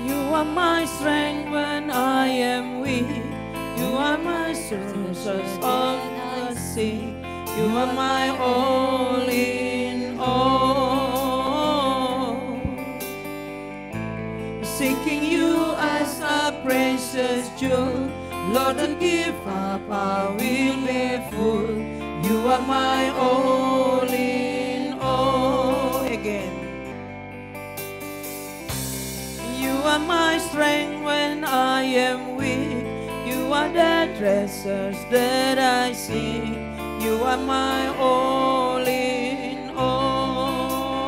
You are my strength when I am weak. You are my source of the sea. You are my all in all. Seeking you as a precious jewel, Lord, to give up I will be full. You are my all in all. Again. You are my strength when I am weak. You are the treasures that I seek. You are my all in all.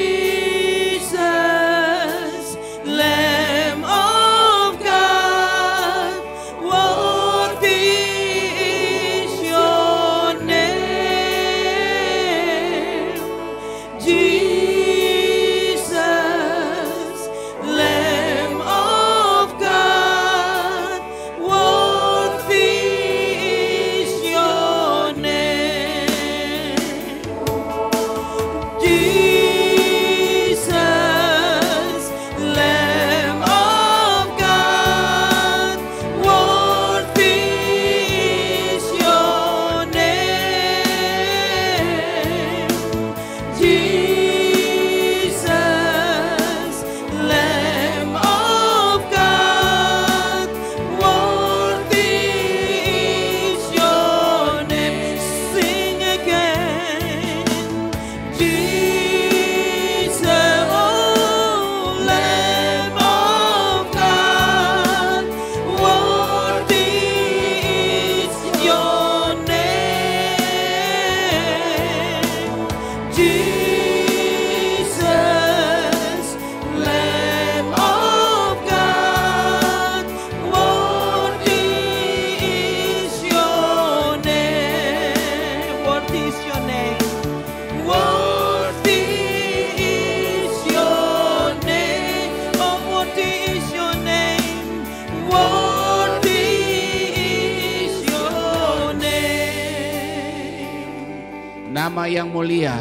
nama yang mulia,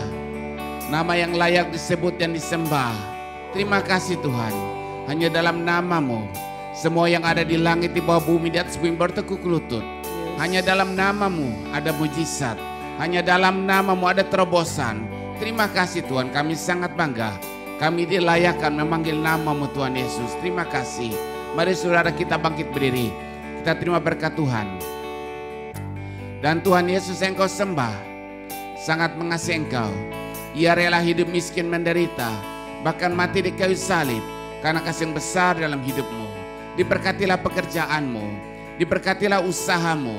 nama yang layak disebut dan disembah. Terima kasih Tuhan, hanya dalam nama-Mu semua yang ada di langit, di bawah bumi, di atas bumi bertekuk lutut. Hanya dalam nama-Mu ada mujizat, hanya dalam nama-Mu ada terobosan. Terima kasih Tuhan, kami sangat bangga. Kami dilayakkan memanggil nama-Mu Tuhan Yesus. Terima kasih. Mari saudara kita bangkit berdiri. Kita terima berkat Tuhan. Dan Tuhan Yesus yang Engkau sembah sangat mengasihi Engkau. Ia rela hidup miskin menderita, bahkan mati di kayu salib karena kasih yang besar dalam hidupmu. Diberkatilah pekerjaanmu, diberkatilah usahamu,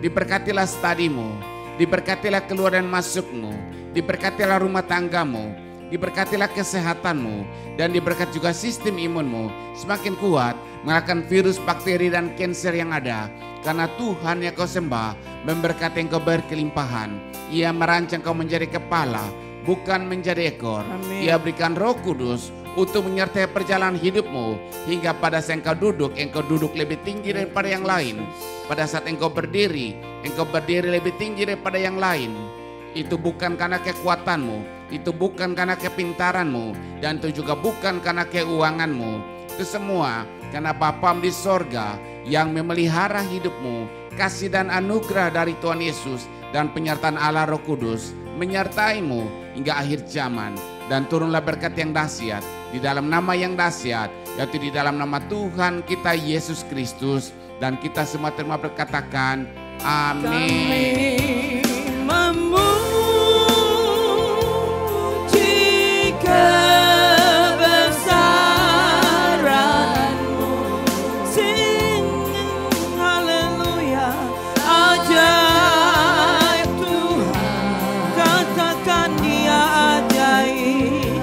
diberkatilah studimu, diberkatilah keluar dan masukmu, diberkatilah rumah tanggamu, diberkatilah kesehatanmu, dan diberkat juga sistem imunmu semakin kuat mengalahkan virus, bakteri, dan kanker yang ada. Karena Tuhan yang kau sembah memberkati engkau berkelimpahan. Ia merancang kau menjadi kepala, bukan menjadi ekor. Amin. Ia berikan Roh Kudus untuk menyertai perjalanan hidupmu hingga pada saat engkau duduk lebih tinggi daripada yang lain. Pada saat engkau berdiri lebih tinggi daripada yang lain. Itu bukan karena kekuatanmu, itu bukan karena kepintaranmu, dan itu juga bukan karena keuanganmu. Itu semua karena Bapa di sorga yang memelihara hidupmu. Kasih dan anugerah dari Tuhan Yesus dan penyertaan Allah Roh Kudus menyertaimu hingga akhir zaman. Dan turunlah berkat yang dahsyat di dalam nama yang dahsyat, yaitu di dalam nama Tuhan kita Yesus Kristus. Dan kita semua terima berkatakan amin. Memuji kebesaran-Mu, sing haleluya, ajaib Tuhan, katakan Dia ajaib,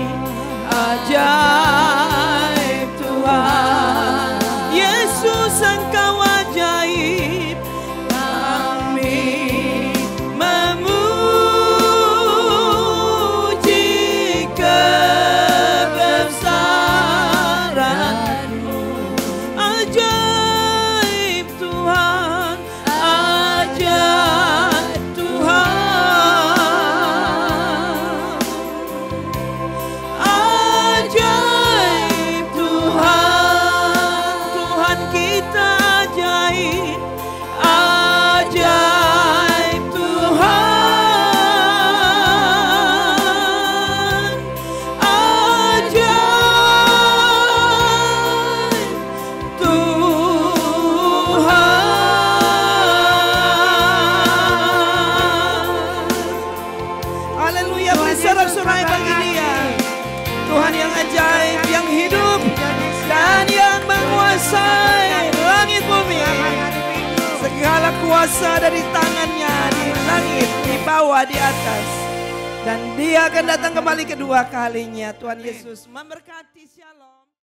ajaib Tuhan, Yesus Engkau ajaib. Kami memuji kebesaran-Mu, ajaib Tuhan, ajaib Tuhan, ajaib Tuhan, Tuhan kita ajaib, ajaib Tuhan, ajaib Tuhan. Haleluya, beri sorak-sorai bagi Dia. Tuhan yang ajaib, yang hidup, dan yang menguasai langit bumi. Segala kuasa dari tangannya, di langit, di bawah, di atas. Dan Dia akan datang kembali kedua kalinya. Tuhan Yesus memberkati. Shalom.